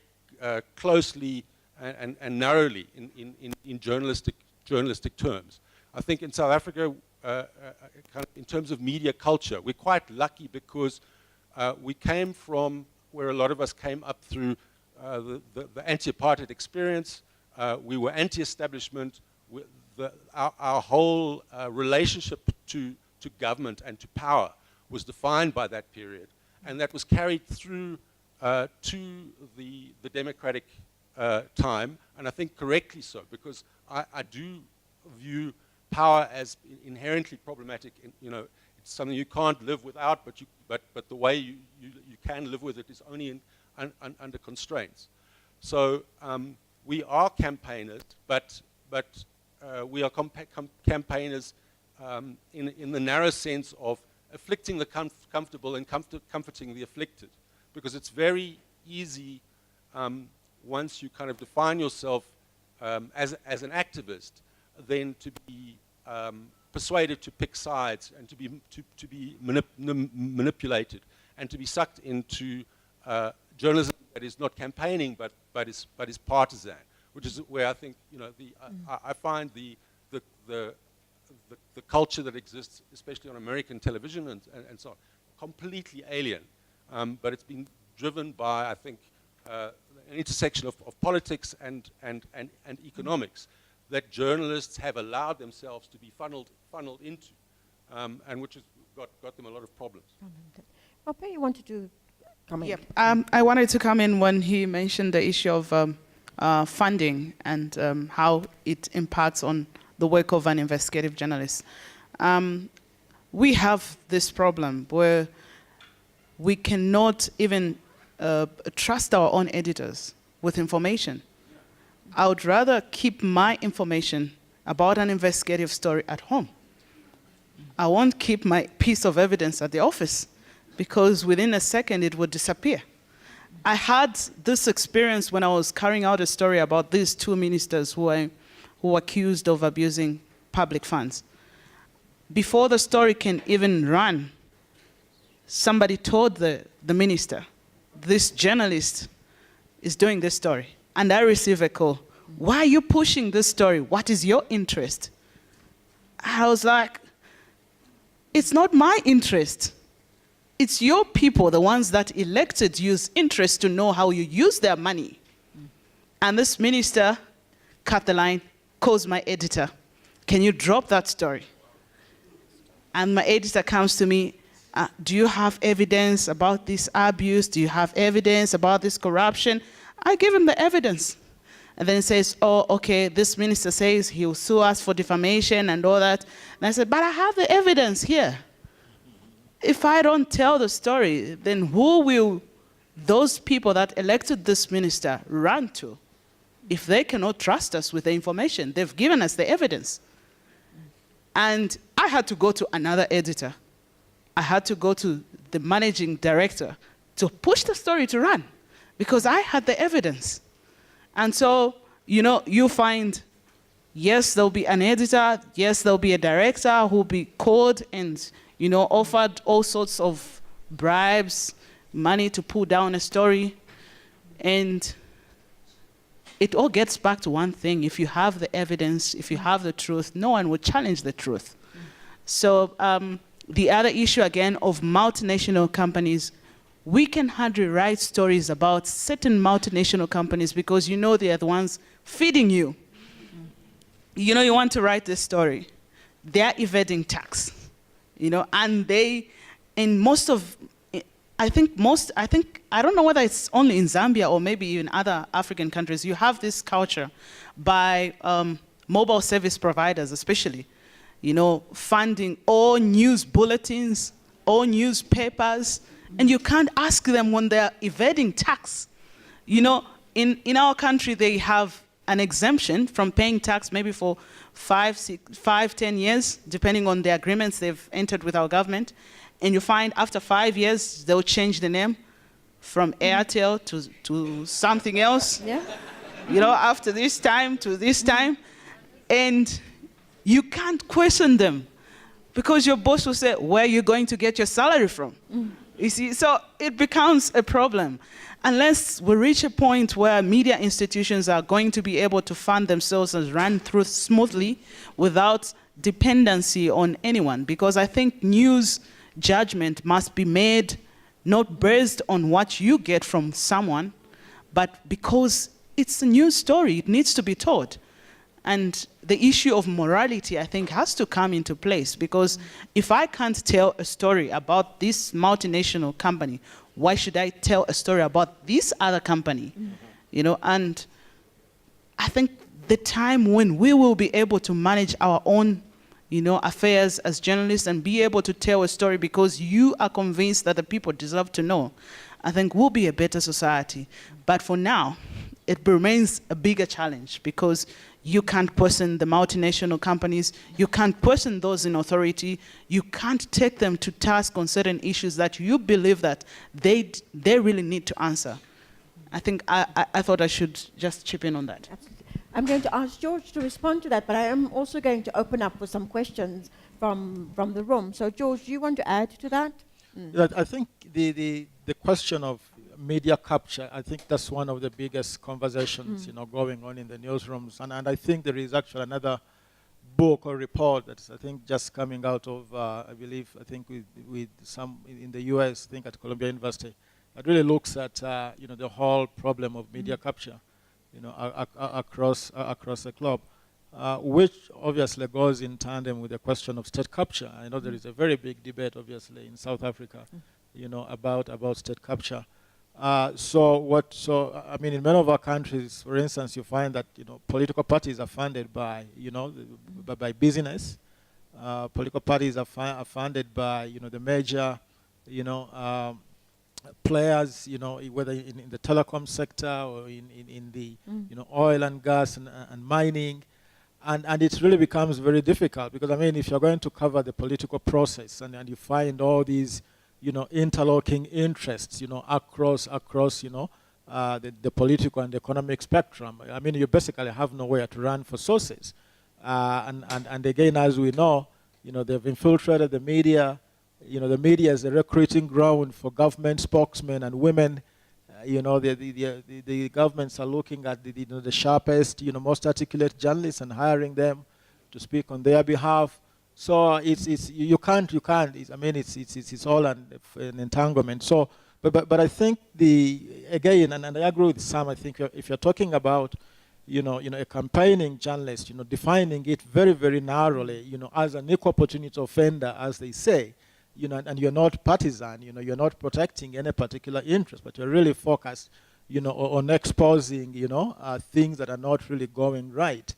closely and narrowly in journalistic terms. I think in South Africa, kind of in terms of media culture, we're quite lucky because we came from where a lot of us came up through the anti-apartheid experience. We were anti-establishment. Our whole relationship to government and to power was defined by that period. And that was carried through to the democratic time, and I think correctly so, because I do view power as inherently problematic. It's something you can't live without, but the way you can live with it is only under constraints. So we are campaigners, but we are campaigners in the narrow sense of afflicting the comfortable and comforting the afflicted, because it's very easy once you kind of define yourself as an activist, then to be persuaded to pick sides and to be manipulated and to be sucked into journalism that is not campaigning but is partisan, which is where I think I find the culture that exists, especially on American television and so on, completely alien. But it's been driven by, I think, an intersection of politics and economics that journalists have allowed themselves to be funneled into, and which has got them a lot of problems. Mwape, you wanted to come in? Yeah. I wanted to come in when he mentioned the issue of funding and how it impacts on the work of an investigative journalist. We have this problem where we cannot even trust our own editors with information. I would rather keep my information about an investigative story at home. I won't keep my piece of evidence at the office because within a second it would disappear. I had this experience when I was carrying out a story about these two ministers who were accused of abusing public funds. Before the story can even run, somebody told the minister, this journalist is doing this story. And I received a call. Why are you pushing this story? What is your interest? I was like, it's not my interest. It's your people, the ones that elected you's interest to know how you use their money. And this minister cut the line, calls my editor. Can you drop that story? And my editor comes to me, do you have evidence about this abuse? Do you have evidence about this corruption? I give him the evidence. And then he says, oh, okay, this minister says he'll sue us for defamation and all that. And I said, but I have the evidence here. If I don't tell the story, then who will those people that elected this minister run to? If they cannot trust us with the information, they've given us the evidence. And I had to go to another editor. I had to go to the managing director to push the story to run because I had the evidence. And so, you find, yes, there'll be an editor, yes, there'll be a director who'll be called and, offered all sorts of bribes, money to pull down a story. And it all gets back to one thing. If you have the evidence, if you have the truth, no one will challenge the truth. So the other issue, again, of multinational companies, we can hardly write stories about certain multinational companies because they are the ones feeding you. You want to write this story. They're evading tax, and they, in most of, I don't know whether it's only in Zambia or maybe in other African countries, you have this culture by mobile service providers especially, funding all news bulletins, all newspapers, and you can't ask them when they're evading tax. In our country, they have an exemption from paying tax maybe for 10 years, depending on the agreements they've entered with our government. And you find after 5 years, they'll change the name from Airtel to something else. Yeah. You know, after this time to this time. And you can't question them because your boss will say, where are you going to get your salary from? You see, so it becomes a problem. Unless we reach a point where media institutions are going to be able to fund themselves and run through smoothly without dependency on anyone, because I think news judgment must be made not based on what you get from someone, but because it's a news story, it needs to be told. And the issue of morality, I think, has to come into place, because if I can't tell a story about this multinational company, why should I tell a story about this other company? You know, and I think the time when we will be able to manage our own, you know, affairs as journalists and be able to tell a story because you are convinced that the people deserve to know, I think we'll be a better society. But for now, it remains a bigger challenge because you can't person the multinational companies, you can't person those in authority, you can't take them to task on certain issues that you believe that they really need to answer. I think I thought I should just chip in on that. Absolutely. I'm going to ask George to respond to that, but I am also going to open up for some questions from the room. So George, do you want to add to that? Yeah, I think the question of media capture, I think that's one of the biggest conversations, you know, going on in the newsrooms. And I think there is actually another book or report that's, I think, just coming out of, I think with some in the US, I think at Columbia University, that really looks at, you know, the whole problem of media capture, you know, across the globe, which obviously goes in tandem with the question of state capture. I know there is a very big debate, obviously, in South Africa, you know, about state capture. So I mean, in many of our countries, for instance, you find that, you know, political parties are funded by, you know, by business. Political parties are funded by, you know, the major, you know, players, you know, whether in the telecom sector or in the, you know, oil and gas and mining. And it really becomes very difficult because, I mean, if you're going to cover the political process and you find all these, you know, interlocking interests, you know, across, you know, the political and economic spectrum, I mean, you basically have nowhere to run for sources. And again, as we know, you know, they've infiltrated the media. You know, the media is a recruiting ground for government spokesmen and women. You know, the governments are looking at the sharpest, you know, most articulate journalists and hiring them to speak on their behalf. So you can't. I mean, it's all an entanglement. So, but I think again, and I agree with Sam. I think if you're talking about, you know, a campaigning journalist, you know, defining it very, very narrowly, you know, as an equal opportunity offender, as they say, you know, and you're not partisan, you know, you're not protecting any particular interest, but you're really focused, you know, on exposing, you know, things that are not really going right.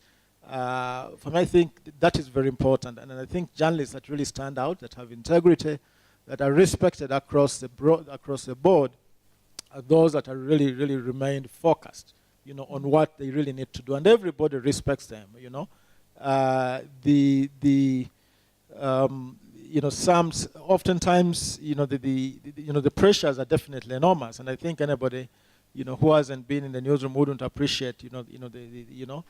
For me, I think that is very important, and I think journalists that really stand out, that have integrity, that are respected across the board, are those that are really, really remained focused, you know, on what they really need to do, and everybody respects them, you know. You know, oftentimes, you know, the pressures are definitely enormous, and I think anybody, you know, who hasn't been in the newsroom wouldn't appreciate, the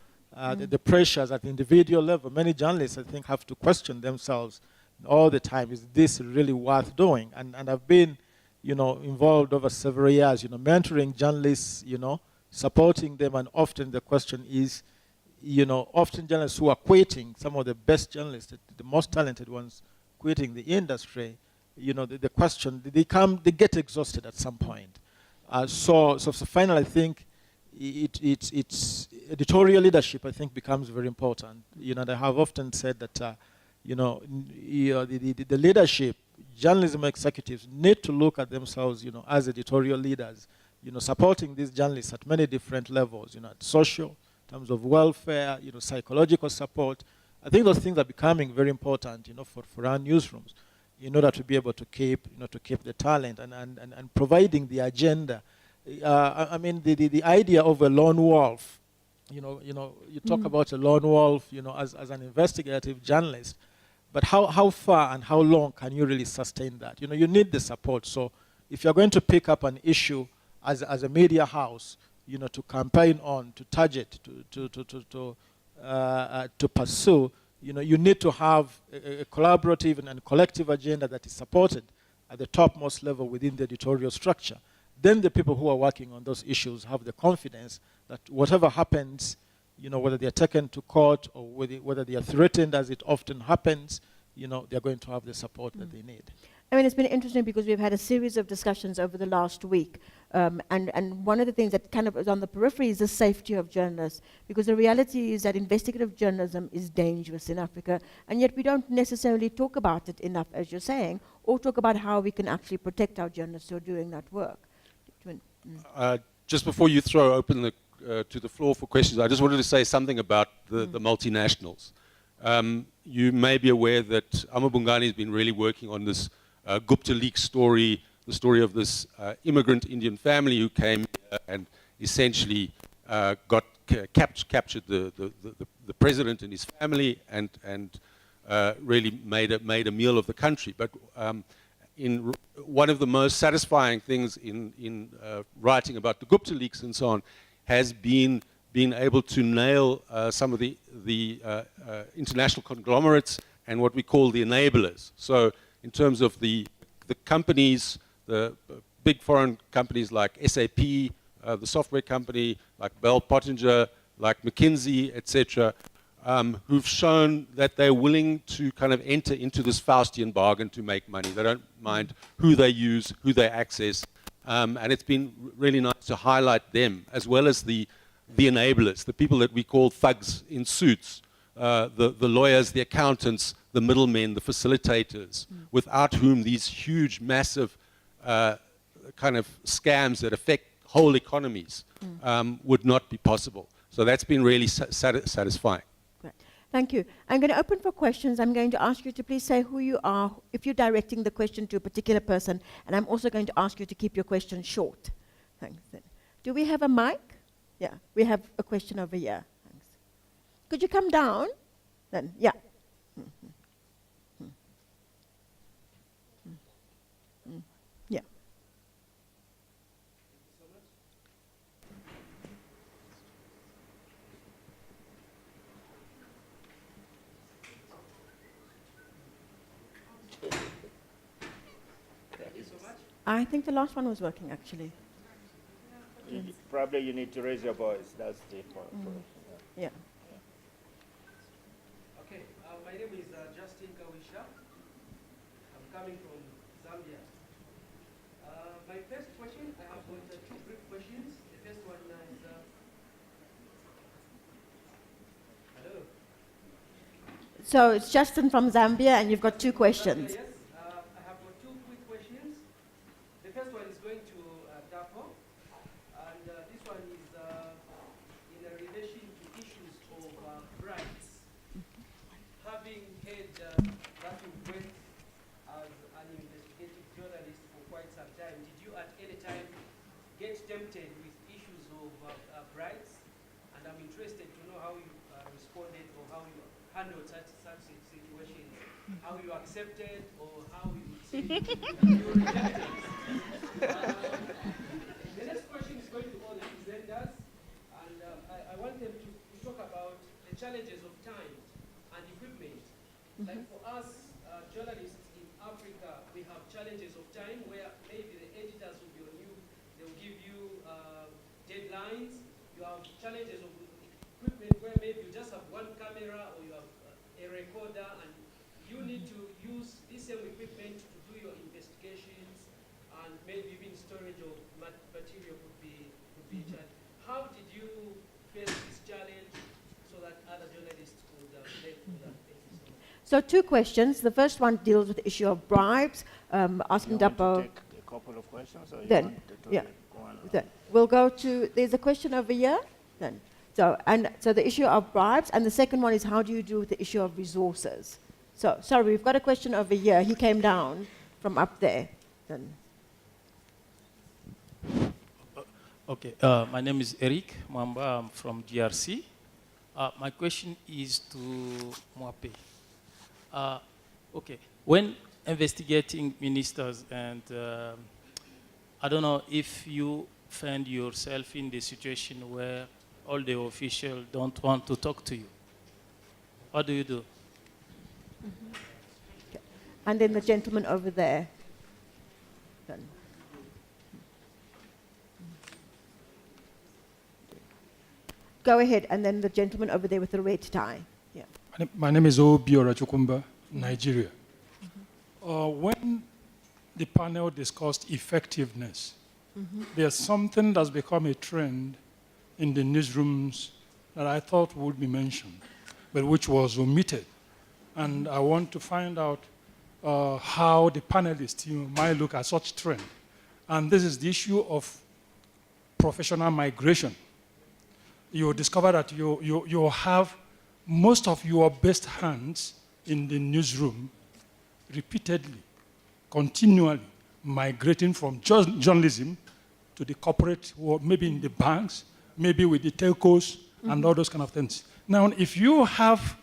pressures at the individual level. Many journalists, I think, have to question themselves all the time: is this really worth doing? And I've been, you know, involved over several years, you know, mentoring journalists, you know, supporting them, and often the question is, you know, often journalists who are quitting, some of the best journalists, the most talented ones, quitting the industry, you know, the question, they get exhausted at some point. So finally, I think it's editorial leadership, I think, becomes very important. You know, I have often said that, you know, the leadership, journalism executives need to look at themselves, you know, as editorial leaders, you know, supporting these journalists at many different levels, you know, at social, in terms of welfare, you know, psychological support. I think those things are becoming very important, you know, for our newsrooms, in order to be able to keep, you know, the talent and providing the agenda. I mean, the idea of a lone wolf, You talk about a lone wolf, as an investigative journalist, but how far and how long can you really sustain that? You need the support. So if you're going to pick up an issue as a media house, to campaign on, to target, to pursue, you need to have a collaborative and collective agenda that is supported at the topmost level within the editorial structure. Then the people who are working on those issues have the confidence that whatever happens, whether they are taken to court or whether they are threatened, as it often happens, they're going to have the support that they need. I mean, it's been interesting because we've had a series of discussions over the last week. And one of the things that kind of is on the periphery is the safety of journalists. Because the reality is that investigative journalism is dangerous in Africa. And yet we don't necessarily talk about it enough, as you're saying, or talk about how we can actually protect our journalists who are doing that work. Just before you throw open to the floor for questions, I just wanted to say something about the multinationals. You may be aware that amaBhungane has been really working on this Gupta leaks story, the story of this immigrant Indian family who came and essentially captured the president and his family and really made a meal of the country. But in one of the most satisfying things in writing about the Gupta leaks and so on has been being able to nail some of the international conglomerates and what we call the enablers. So in terms of the companies, the big foreign companies like SAP, the software company like Bell Pottinger, like McKinsey, etc., who've shown that they're willing to kind of enter into this Faustian bargain to make money. They don't mind who they use, who they access, and it's been really nice to highlight them as well as the enablers, the people that we call thugs in suits, the lawyers, the accountants, the middlemen, the facilitators, without whom these huge, massive kind of scams that affect whole economies would not be possible. So that's been really satisfying. Great. Thank you. I'm going to open for questions. I'm going to ask you to please say who you are, if you're directing the question to a particular person, and I'm also going to ask you to keep your question short. Thanks. Do we have a mic? Yeah, we have a question over here. Thanks. Could you come down? Then, yeah. Yeah. I think the last one was working, actually. Probably you need to raise your voice. That's the point. Yeah. Okay, my name is Justin Kawisha. I'm coming from Zambia. My first question, I have got two brief questions. The first one is, hello? So it's Justin from Zambia, and you've got two questions. Yes, I have got two quick questions. The first one is going to Dapo. And this one is in relation to issues of bribes. Having heard that you worked as an investigative journalist for quite some time, did you at any time get tempted with issues of bribes? And I'm interested to know how you responded or how you handled such situations, how you accepted or how you would say you rejected. The next question is going to all the presenters, and I want them to talk about the challenges of time and equipment. Like for us, journalists in Africa, we have challenges of time where maybe the editors will be on you, they'll give you deadlines. You have challenges of equipment where maybe you just have one camera or you have a recorder, and you need to use this same equipment to do your investigations, and maybe even storage of material could be challenged. How did you face this challenge so that other journalists could relate to that? Thank you so much. So two questions. The first one deals with the issue of bribes, asking You want to Dapo. take a couple of questions, or you Then, want to yeah. go on? Then we'll go to, there's a question over here. Then, so the issue of bribes, and the second one is how do you deal with the issue of resources? So, sorry, we've got a question over here. He came down from up there. Then. Okay, my name is Eric Mwamba. I'm from DRC. My question is to Mwape. Okay, when investigating ministers, and I don't know if you find yourself in the situation where all the officials don't want to talk to you. What do you do? Okay. And then the gentleman over there. Done. Go ahead, and then the gentleman over there with the red tie. Yeah. My name is Obiora Chukumba, Nigeria. When the panel discussed effectiveness, there's something that's become a trend in the newsrooms that I thought would be mentioned, but which was omitted. And I want to find out how the panelists might look at such trend. And this is the issue of professional migration. You discover that you have most of your best hands in the newsroom repeatedly, continually migrating from journalism to the corporate world, maybe in the banks, maybe with the telcos and all those kind of things. Now, if you have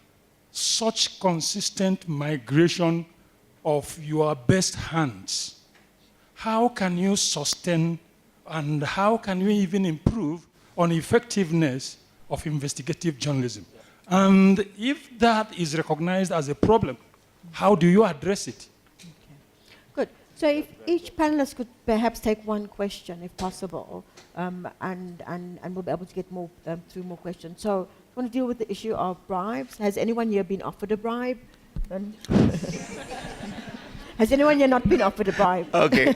such consistent migration of your best hands, how can you sustain and how can you even improve on effectiveness of investigative journalism? And if that is recognized as a problem, how do you address it? Okay. Good. So if each panelist could perhaps take one question, if possible, and we'll be able to get more through more questions. So I want to deal with the issue of bribes. Has anyone here been offered a bribe? Has anyone here not been offered a bribe? Okay.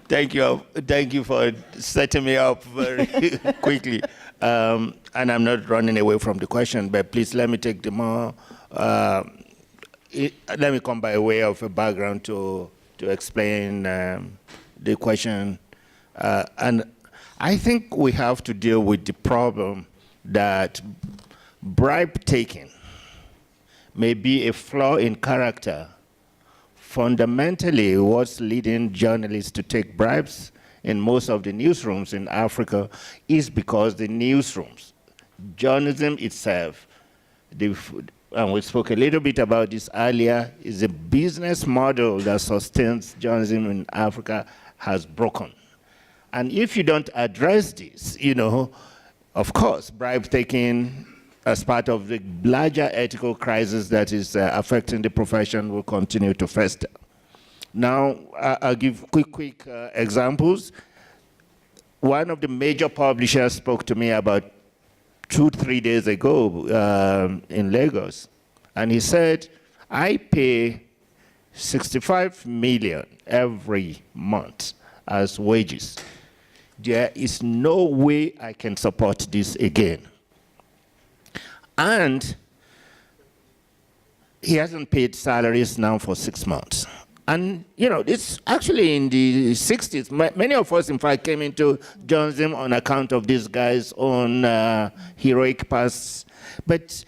Thank you for setting me up very quickly. And I'm not running away from the question, but please let me take the more, let me come by way of a background to explain the question. And I think we have to deal with the problem that bribe taking may be a flaw in character. Fundamentally, what's leading journalists to take bribes in most of the newsrooms in Africa is because the newsrooms, journalism itself, and we spoke a little bit about this earlier, is a business model that sustains journalism in Africa has broken. And if you don't address this, of course, bribe taking as part of the larger ethical crisis that is affecting the profession will continue to fester. Now, I'll give quick examples. One of the major publishers spoke to me about 2-3 days ago in Lagos, and he said, I pay 65 million every month as wages. There is no way I can support this again. And he hasn't paid salaries now for 6 months. And, it's actually in the 60s. Many of us, in fact, came into journalism on account of these guys' own heroic pasts. But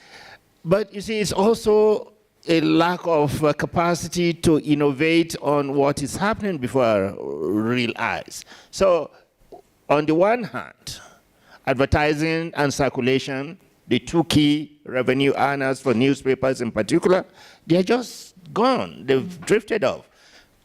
you see, it's also a lack of capacity to innovate on what is happening before our real eyes. So, on the one hand, advertising and circulation, the two key revenue earners for newspapers in particular, they're just gone. They've drifted off.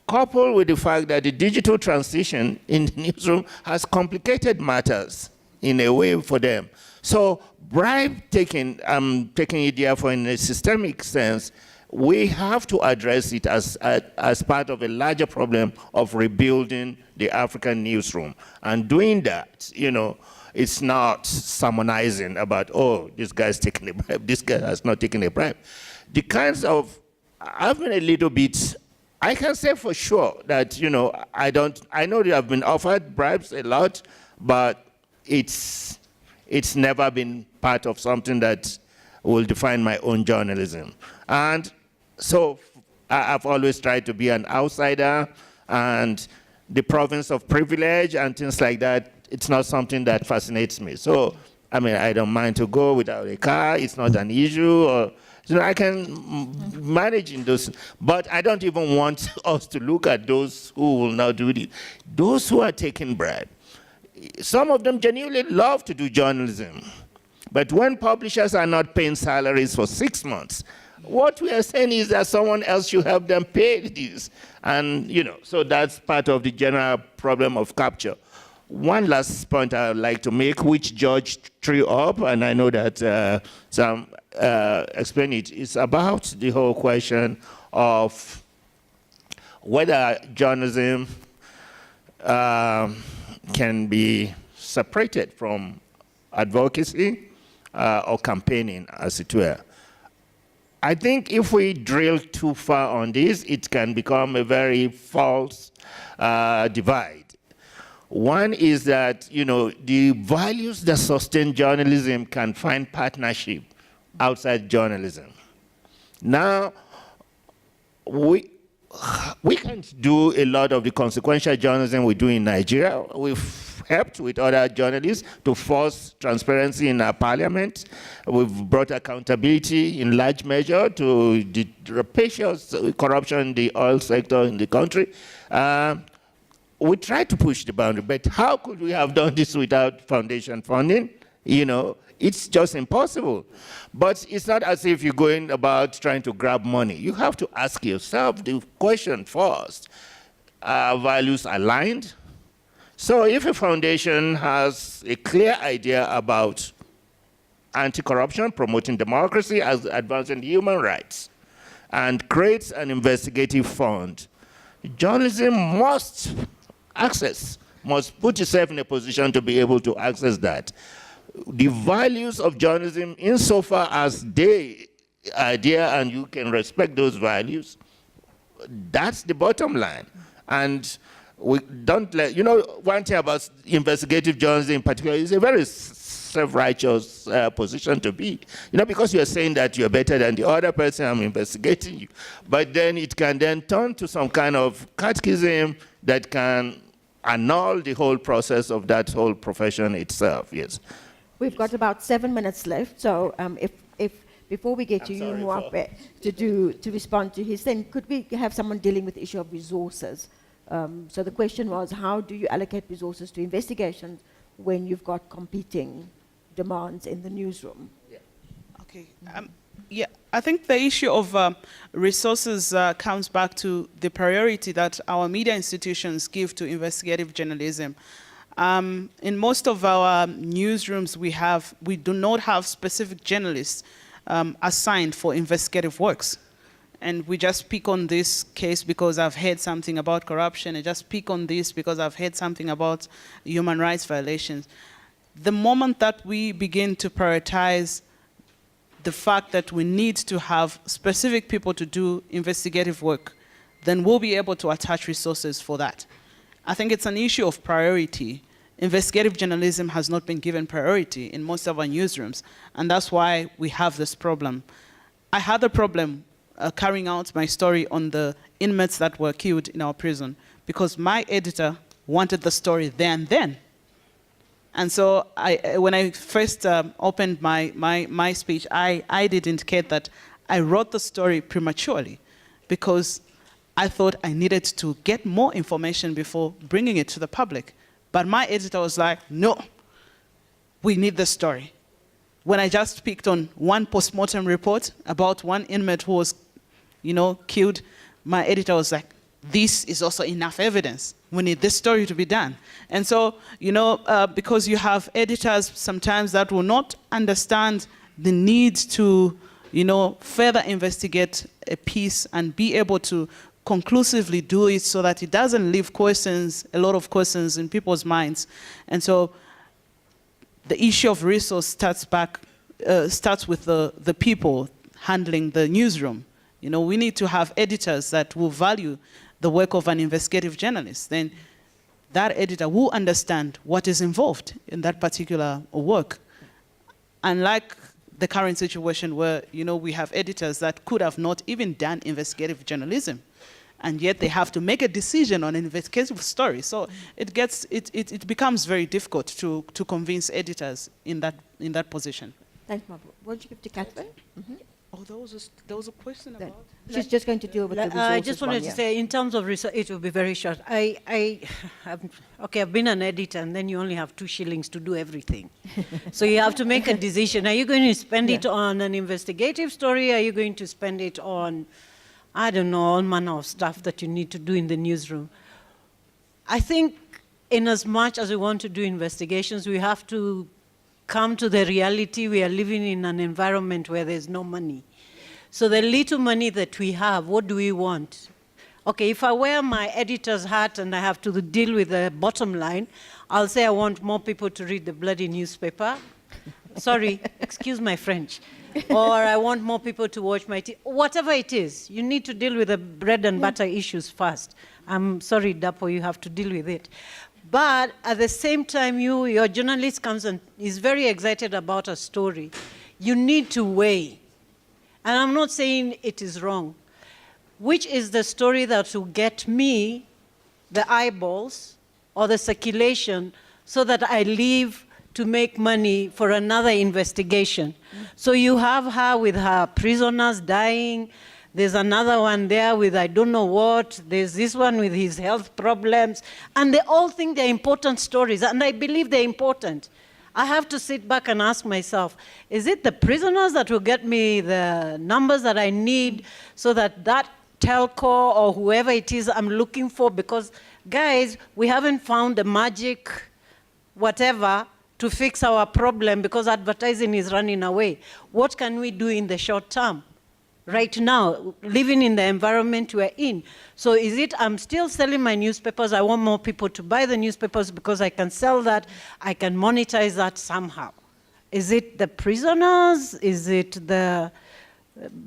Coupled with the fact that the digital transition in the newsroom has complicated matters in a way for them. So bribe taking, I'm taking it therefore in a systemic sense, we have to address it as part of a larger problem of rebuilding the African newsroom. And doing that, it's not sermonizing about, oh, this guy's taking a bribe, this guy has not taken a bribe. The kinds of, I've been a little bit, I can say for sure that, I know they have been offered bribes a lot, but it's never been part of something that will define my own journalism. And so I've always tried to be an outsider, and the province of privilege and things like that, it's not something that fascinates me. So, I don't mind to go without a car. It's not an issue. Or, I can manage in those. But I don't even want us to look at those who will not do it. Those who are taking bribe, some of them genuinely love to do journalism. But when publishers are not paying salaries for 6 months, what we are saying is that someone else should help them pay this. And, so that's part of the general problem of capture. One last point I would like to make, which George threw up, and I know that Sam explained it, is about the whole question of whether journalism can be separated from advocacy or campaigning, as it were. I think if we drill too far on this, it can become a very false divide. One is that, the values that sustain journalism can find partnership outside journalism. Now, we can't do a lot of the consequential journalism we do in Nigeria. We've helped with other journalists to force transparency in our parliament. We've brought accountability in large measure to the rapacious corruption in the oil sector in the country. We tried to push the boundary, but how could we have done this without foundation funding? It's just impossible. But it's not as if you're going about trying to grab money. You have to ask yourself the question first. Are values aligned? So if a foundation has a clear idea about anti-corruption, promoting democracy, as advancing human rights, and creates an investigative fund, journalism must put itself in a position to be able to access that. The values of journalism, insofar as they are there and you can respect those values, that's the bottom line. And we don't one thing about investigative journalism in particular is a very self-righteous position to be. Because you're saying that you're better than the other person, I'm investigating you. But then it can then turn to some kind of catechism that can annul the whole process of that whole profession itself, yes. We've got about 7 minutes left, so if before we get to you, Mwape, to respond to his thing, could we have someone dealing with the issue of resources? So the question was, how do you allocate resources to investigations when you've got competing demands in the newsroom? Yeah. Okay. I think the issue of resources comes back to the priority that our media institutions give to investigative journalism. In most of our newsrooms, we do not have specific journalists assigned for investigative works. And we just pick on this case because I've heard something about corruption. I just pick on this because I've heard something about human rights violations. The moment that we begin to prioritize the fact that we need to have specific people to do investigative work, then we'll be able to attach resources for that. I think it's an issue of priority. Investigative journalism has not been given priority in most of our newsrooms, and that's why we have this problem. I had a problem carrying out my story on the inmates that were killed in our prison because my editor wanted the story there and then. And so when I first opened my speech, I did indicate that I wrote the story prematurely because I thought I needed to get more information before bringing it to the public. But my editor was like, no, we need the story. When I just picked on one postmortem report about one inmate who was, killed, my editor was like, this is also enough evidence. We need this story to be done. And so, because you have editors sometimes that will not understand the need to, further investigate a piece and be able to conclusively do it so that it doesn't leave a lot of questions in people's minds. And so the issue of resource starts with the people handling the newsroom. We need to have editors that will value the work of an investigative journalist. Then that editor will understand what is involved in that particular work. Unlike the current situation where, we have editors that could have not even done investigative journalism, and yet they have to make a decision on an investigative story. So it becomes very difficult to convince editors in that position. Thanks, Margaret. What did you give to Catherine? Mm-hmm. Oh, there was a question That- about? She's just going to deal with the resources I just wanted one, to say, in terms of research, it will be very short. I've been an editor, and then you only have 2 shillings to do everything. So you have to make a decision. Are you going to spend it on an investigative story? Are you going to spend it on, I don't know, all manner of stuff that you need to do in the newsroom? I think in as much as we want to do investigations, we have to come to the reality we are living in an environment where there's no money. So the little money that we have, what do we want? Okay, if I wear my editor's hat and I have to deal with the bottom line, I'll say I want more people to read the bloody newspaper. Sorry, excuse my French. Or I want more people to watch my TV. Whatever it is, you need to deal with the bread and butter issues first. I'm sorry, Dapo, you have to deal with it. But at the same time, your journalist comes and is very excited about a story. You need to weigh. And I'm not saying it is wrong. Which is the story that will get me the eyeballs or the circulation so that I leave to make money for another investigation? So you have her with her prisoners dying. There's another one there with I don't know what. There's this one with his health problems. And they all think they're important stories, and I believe they're important. I have to sit back and ask myself, is it the prisoners that will get me the numbers that I need so that that telco or whoever it is I'm looking for? Because, guys, we haven't found the magic whatever to fix our problem because advertising is running away. What can we do in the short term? Right now, living in the environment we're in. So is it, I'm still selling my newspapers, I want more people to buy the newspapers because I can sell that, I can monetize that somehow. Is it the prisoners? Is it the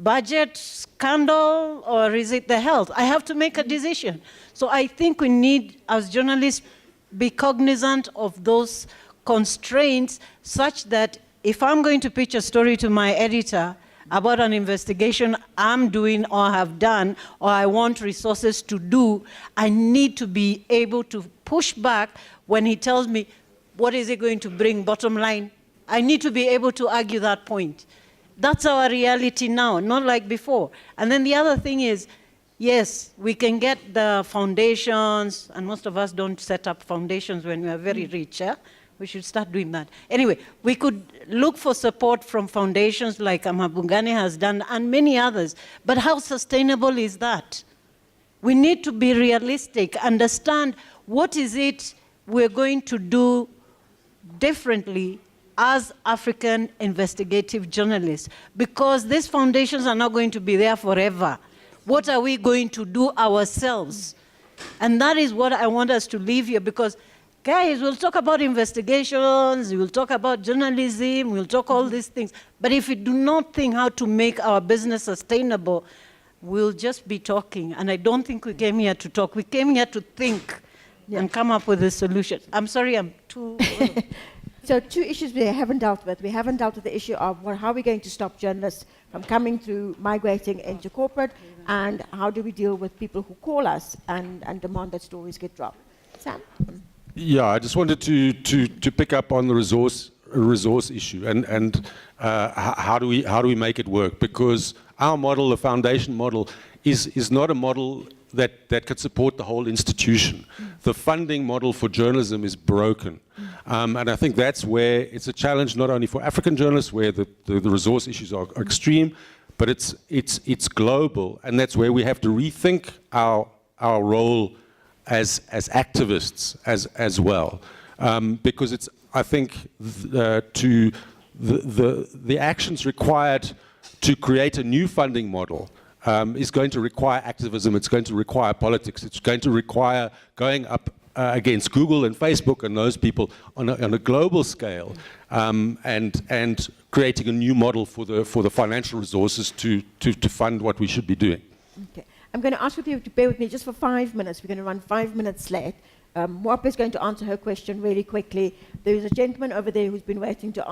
budget scandal? Or is it the health? I have to make a decision. So I think we need, as journalists, be cognizant of those constraints such that if I'm going to pitch a story to my editor about an investigation I'm doing or have done, or I want resources to do, I need to be able to push back when he tells me, what is it going to bring, bottom line? I need to be able to argue that point. That's our reality now, not like before. And then the other thing is, yes, we can get the foundations, and most of us don't set up foundations when we are very rich, eh? We should start doing that. Anyway, we could look for support from foundations like amaBhungane has done and many others. But how sustainable is that? We need to be realistic, understand what is it we're going to do differently as African investigative journalists, because these foundations are not going to be there forever. What are we going to do ourselves? And that is what I want us to leave here, because guys, we'll talk about investigations, we'll talk about journalism, we'll talk all these things. But if we do not think how to make our business sustainable, we'll just be talking. And I don't think we came here to talk. We came here to think and come up with a solution. I'm sorry, I'm too... So 2 issues we haven't dealt with. We haven't dealt with the issue of how are we going to stop journalists from coming through, migrating into corporate, and how do we deal with people who call us and demand that stories get dropped. Sam? Yeah, I just wanted to pick up on the resource issue and how do we make it work? Because our model, the foundation model, is not a model that could support the whole institution. The funding model for journalism is broken. And I think that's where it's a challenge not only for African journalists, where the resource issues are extreme, but it's global, and that's where we have to rethink our role as activists as well, because it's, I think, the actions required to create a new funding model is going to require activism, it's going to require politics, it's going to require going up against Google and Facebook and those people on a global scale, and creating a new model for the financial resources to fund what we should be doing. Okay. I'm going to ask you to bear with me just for 5 minutes. We're going to run 5 minutes late. Mwape is going to answer her question really quickly. There is a gentleman over there who's been waiting to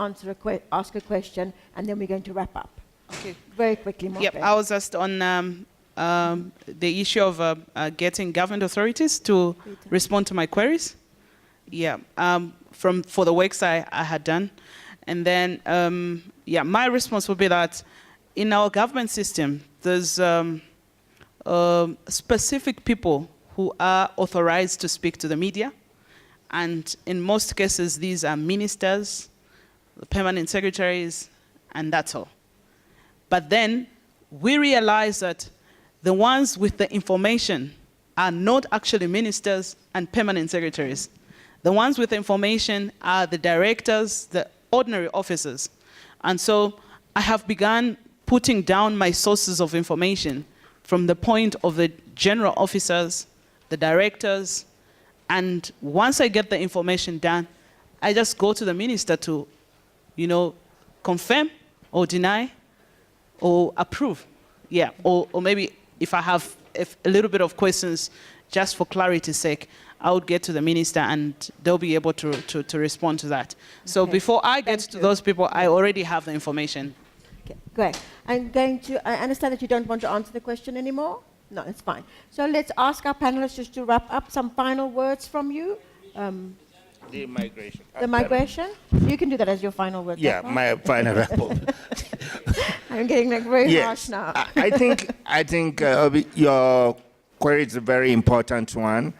ask a question, and then we're going to wrap up. Okay. Very quickly, Mwape. Yep, I was just on the issue of getting government authorities to respond to my queries. Yeah, for the works I had done. And then, yeah, my response would be that in our government system, there's specific people who are authorized to speak to the media. And in most cases, these are ministers, permanent secretaries, and that's all. But then we realize that the ones with the information are not actually ministers and permanent secretaries. The ones with the information are the directors, the ordinary officers. And so I have begun putting down my sources of information from the point of the general officers, the directors, and once I get the information down, I just go to the minister to, confirm or deny or approve. Yeah, or maybe if I have a little bit of questions, just for clarity's sake, I would get to the minister and they'll be able to respond to that. So before I get to those people, I already have the information. Okay, great. I understand that you don't want to answer the question anymore? No, it's fine. So let's ask our panelists just to wrap up some final words from you. The migration. The migration? You can do that as your final word. Yeah, Dapo. my final wrap-up. I'm getting very harsh now. I think your query is a very important one.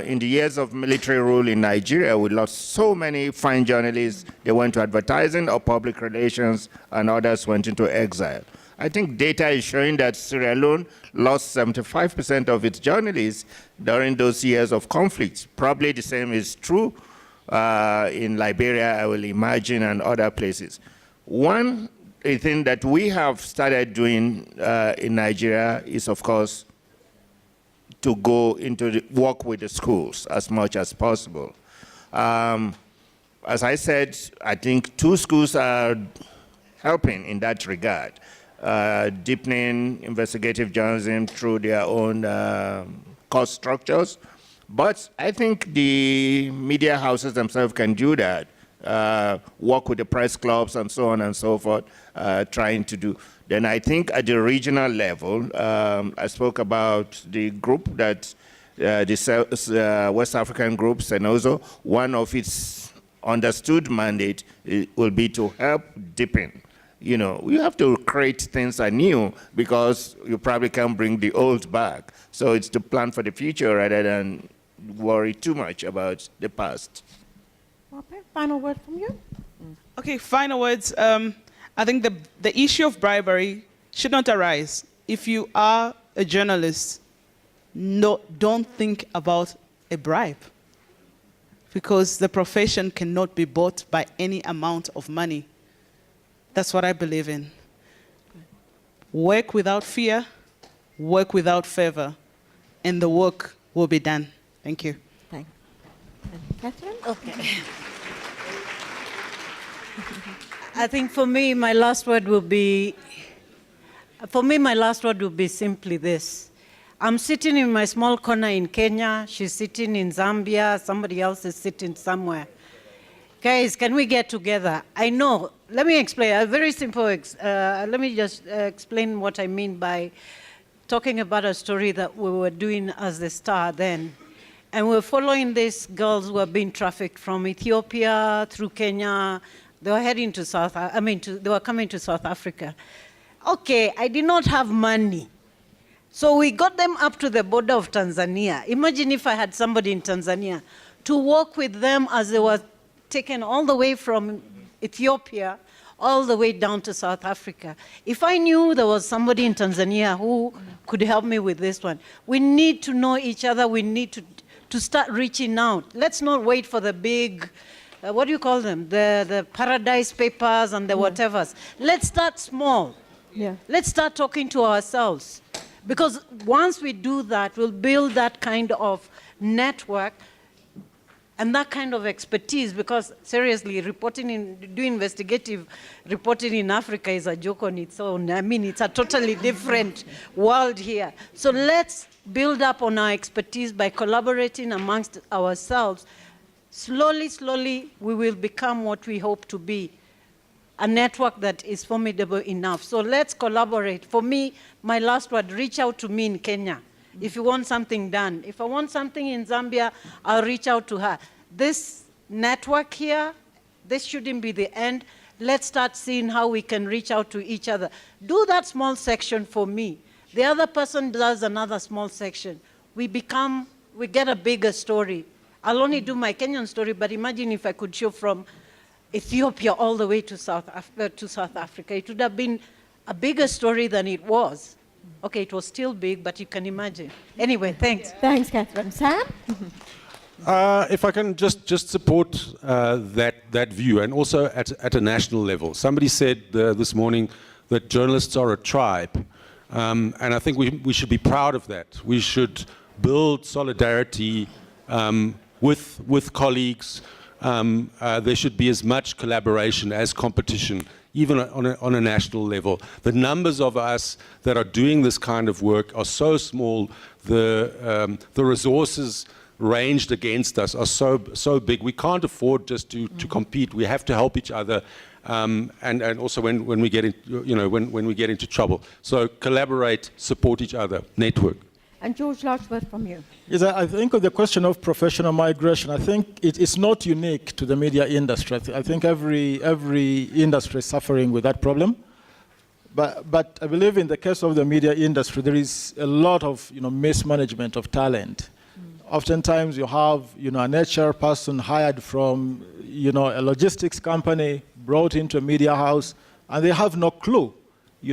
In the years of military rule in Nigeria, we lost so many fine journalists. They went to advertising or public relations, and others went into exile. I think data is showing that Sierra Leone lost 75% of its journalists during those years of conflict. Probably the same is true in Liberia, I will imagine, and other places. One thing that we have started doing in Nigeria is, of course, to go into work with the schools as much as possible. As I said, I think 2 schools are helping in that regard. Deepening investigative journalism through their own cost structures. But I think the media houses themselves can do that, work with the press clubs and so on and so forth, trying to do. Then I think at the regional level, I spoke about the group that, the West African group, Senozo, one of its understood mandate will be to help deepen. You have to create things anew because you probably can't bring the old back. So it's to plan for the future rather than worry too much about the past. Okay, final word from you? Okay, final words. I think the issue of bribery should not arise. If you are a journalist, don't think about a bribe, because the profession cannot be bought by any amount of money. That's what I believe in. Work without fear, work without favor, and the work will be done. Thank you. Thanks. Catherine? Okay. I think for me, my last word will be simply this. I'm sitting in my small corner in Kenya. She's sitting in Zambia. Somebody else is sitting somewhere. Guys, can we get together? I know. Let me explain. A very simple. Let me just explain what I mean by talking about a story that we were doing as the Star then. And we're following these girls who were being trafficked from Ethiopia through Kenya. They were heading to they were coming to South Africa. Okay, I did not have money. So we got them up to the border of Tanzania. Imagine if I had somebody in Tanzania to walk with them as they were taken all the way from Ethiopia all the way down to South Africa. If I knew there was somebody in Tanzania who could help me with this one, we need to know each other. We need to start reaching out. Let's not wait for the big, what do you call them? The Paradise Papers and the whatevers. Let's start small. Yeah. Let's start talking to ourselves. Because once we do that, we'll build that kind of network and that kind of expertise, because seriously, doing investigative reporting in Africa is a joke on its own. I mean, it's a totally different world here. So let's build up on our expertise by collaborating amongst ourselves. Slowly, slowly, we will become what we hope to be, a network that is formidable enough. So let's collaborate. For me, my last word, reach out to me in Kenya. If you want something done. If I want something in Zambia, I'll reach out to her. This network here, this shouldn't be the end. let's start seeing how we can reach out to each other. Do that small section for me. The other person does another small section. We get a bigger story. I'll only do my Kenyan story, but imagine if I could show from Ethiopia all the way to South Africa. It would have been a bigger story than it was. Okay, it was still big, but you can imagine. Anyway, thanks. Thanks, Catherine. Sam? If I can just support that view, and also at a national level. Somebody said this morning that journalists are a tribe, and I think we should be proud of that. We should build solidarity with colleagues. There should be as much collaboration as competition, even on a national level. The numbers of us that are doing this kind of work are so small. The resources ranged against us are so big. We can't afford just to compete. We have to help each other, and also when we get when we get into trouble. So collaborate, support each other, network. And George, last word from you. Yes, I think of the question of professional migration, I think it's not unique to the media industry. I think every industry is suffering with that problem. But I believe in the case of the media industry, there is a lot of mismanagement of talent. Oftentimes you have an HR person hired from a logistics company, brought into a media house, and they have no clue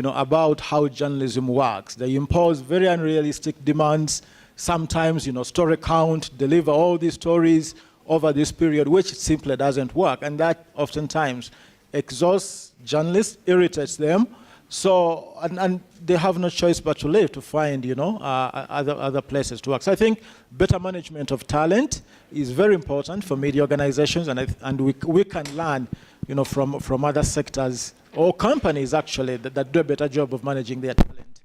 about how journalism works. They impose very unrealistic demands, sometimes, story count, deliver all these stories over this period, which simply doesn't work. And that oftentimes exhausts journalists, irritates them. So, and they have no choice but to leave to find, other places to work. So I think better management of talent is very important for media organizations, and we can learn, from other sectors or companies actually that do a better job of managing their talent.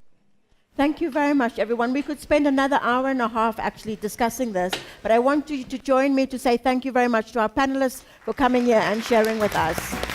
Thank you very much, everyone. We could spend another hour and a half actually discussing this, but I want you to join me to say thank you very much to our panelists for coming here and sharing with us.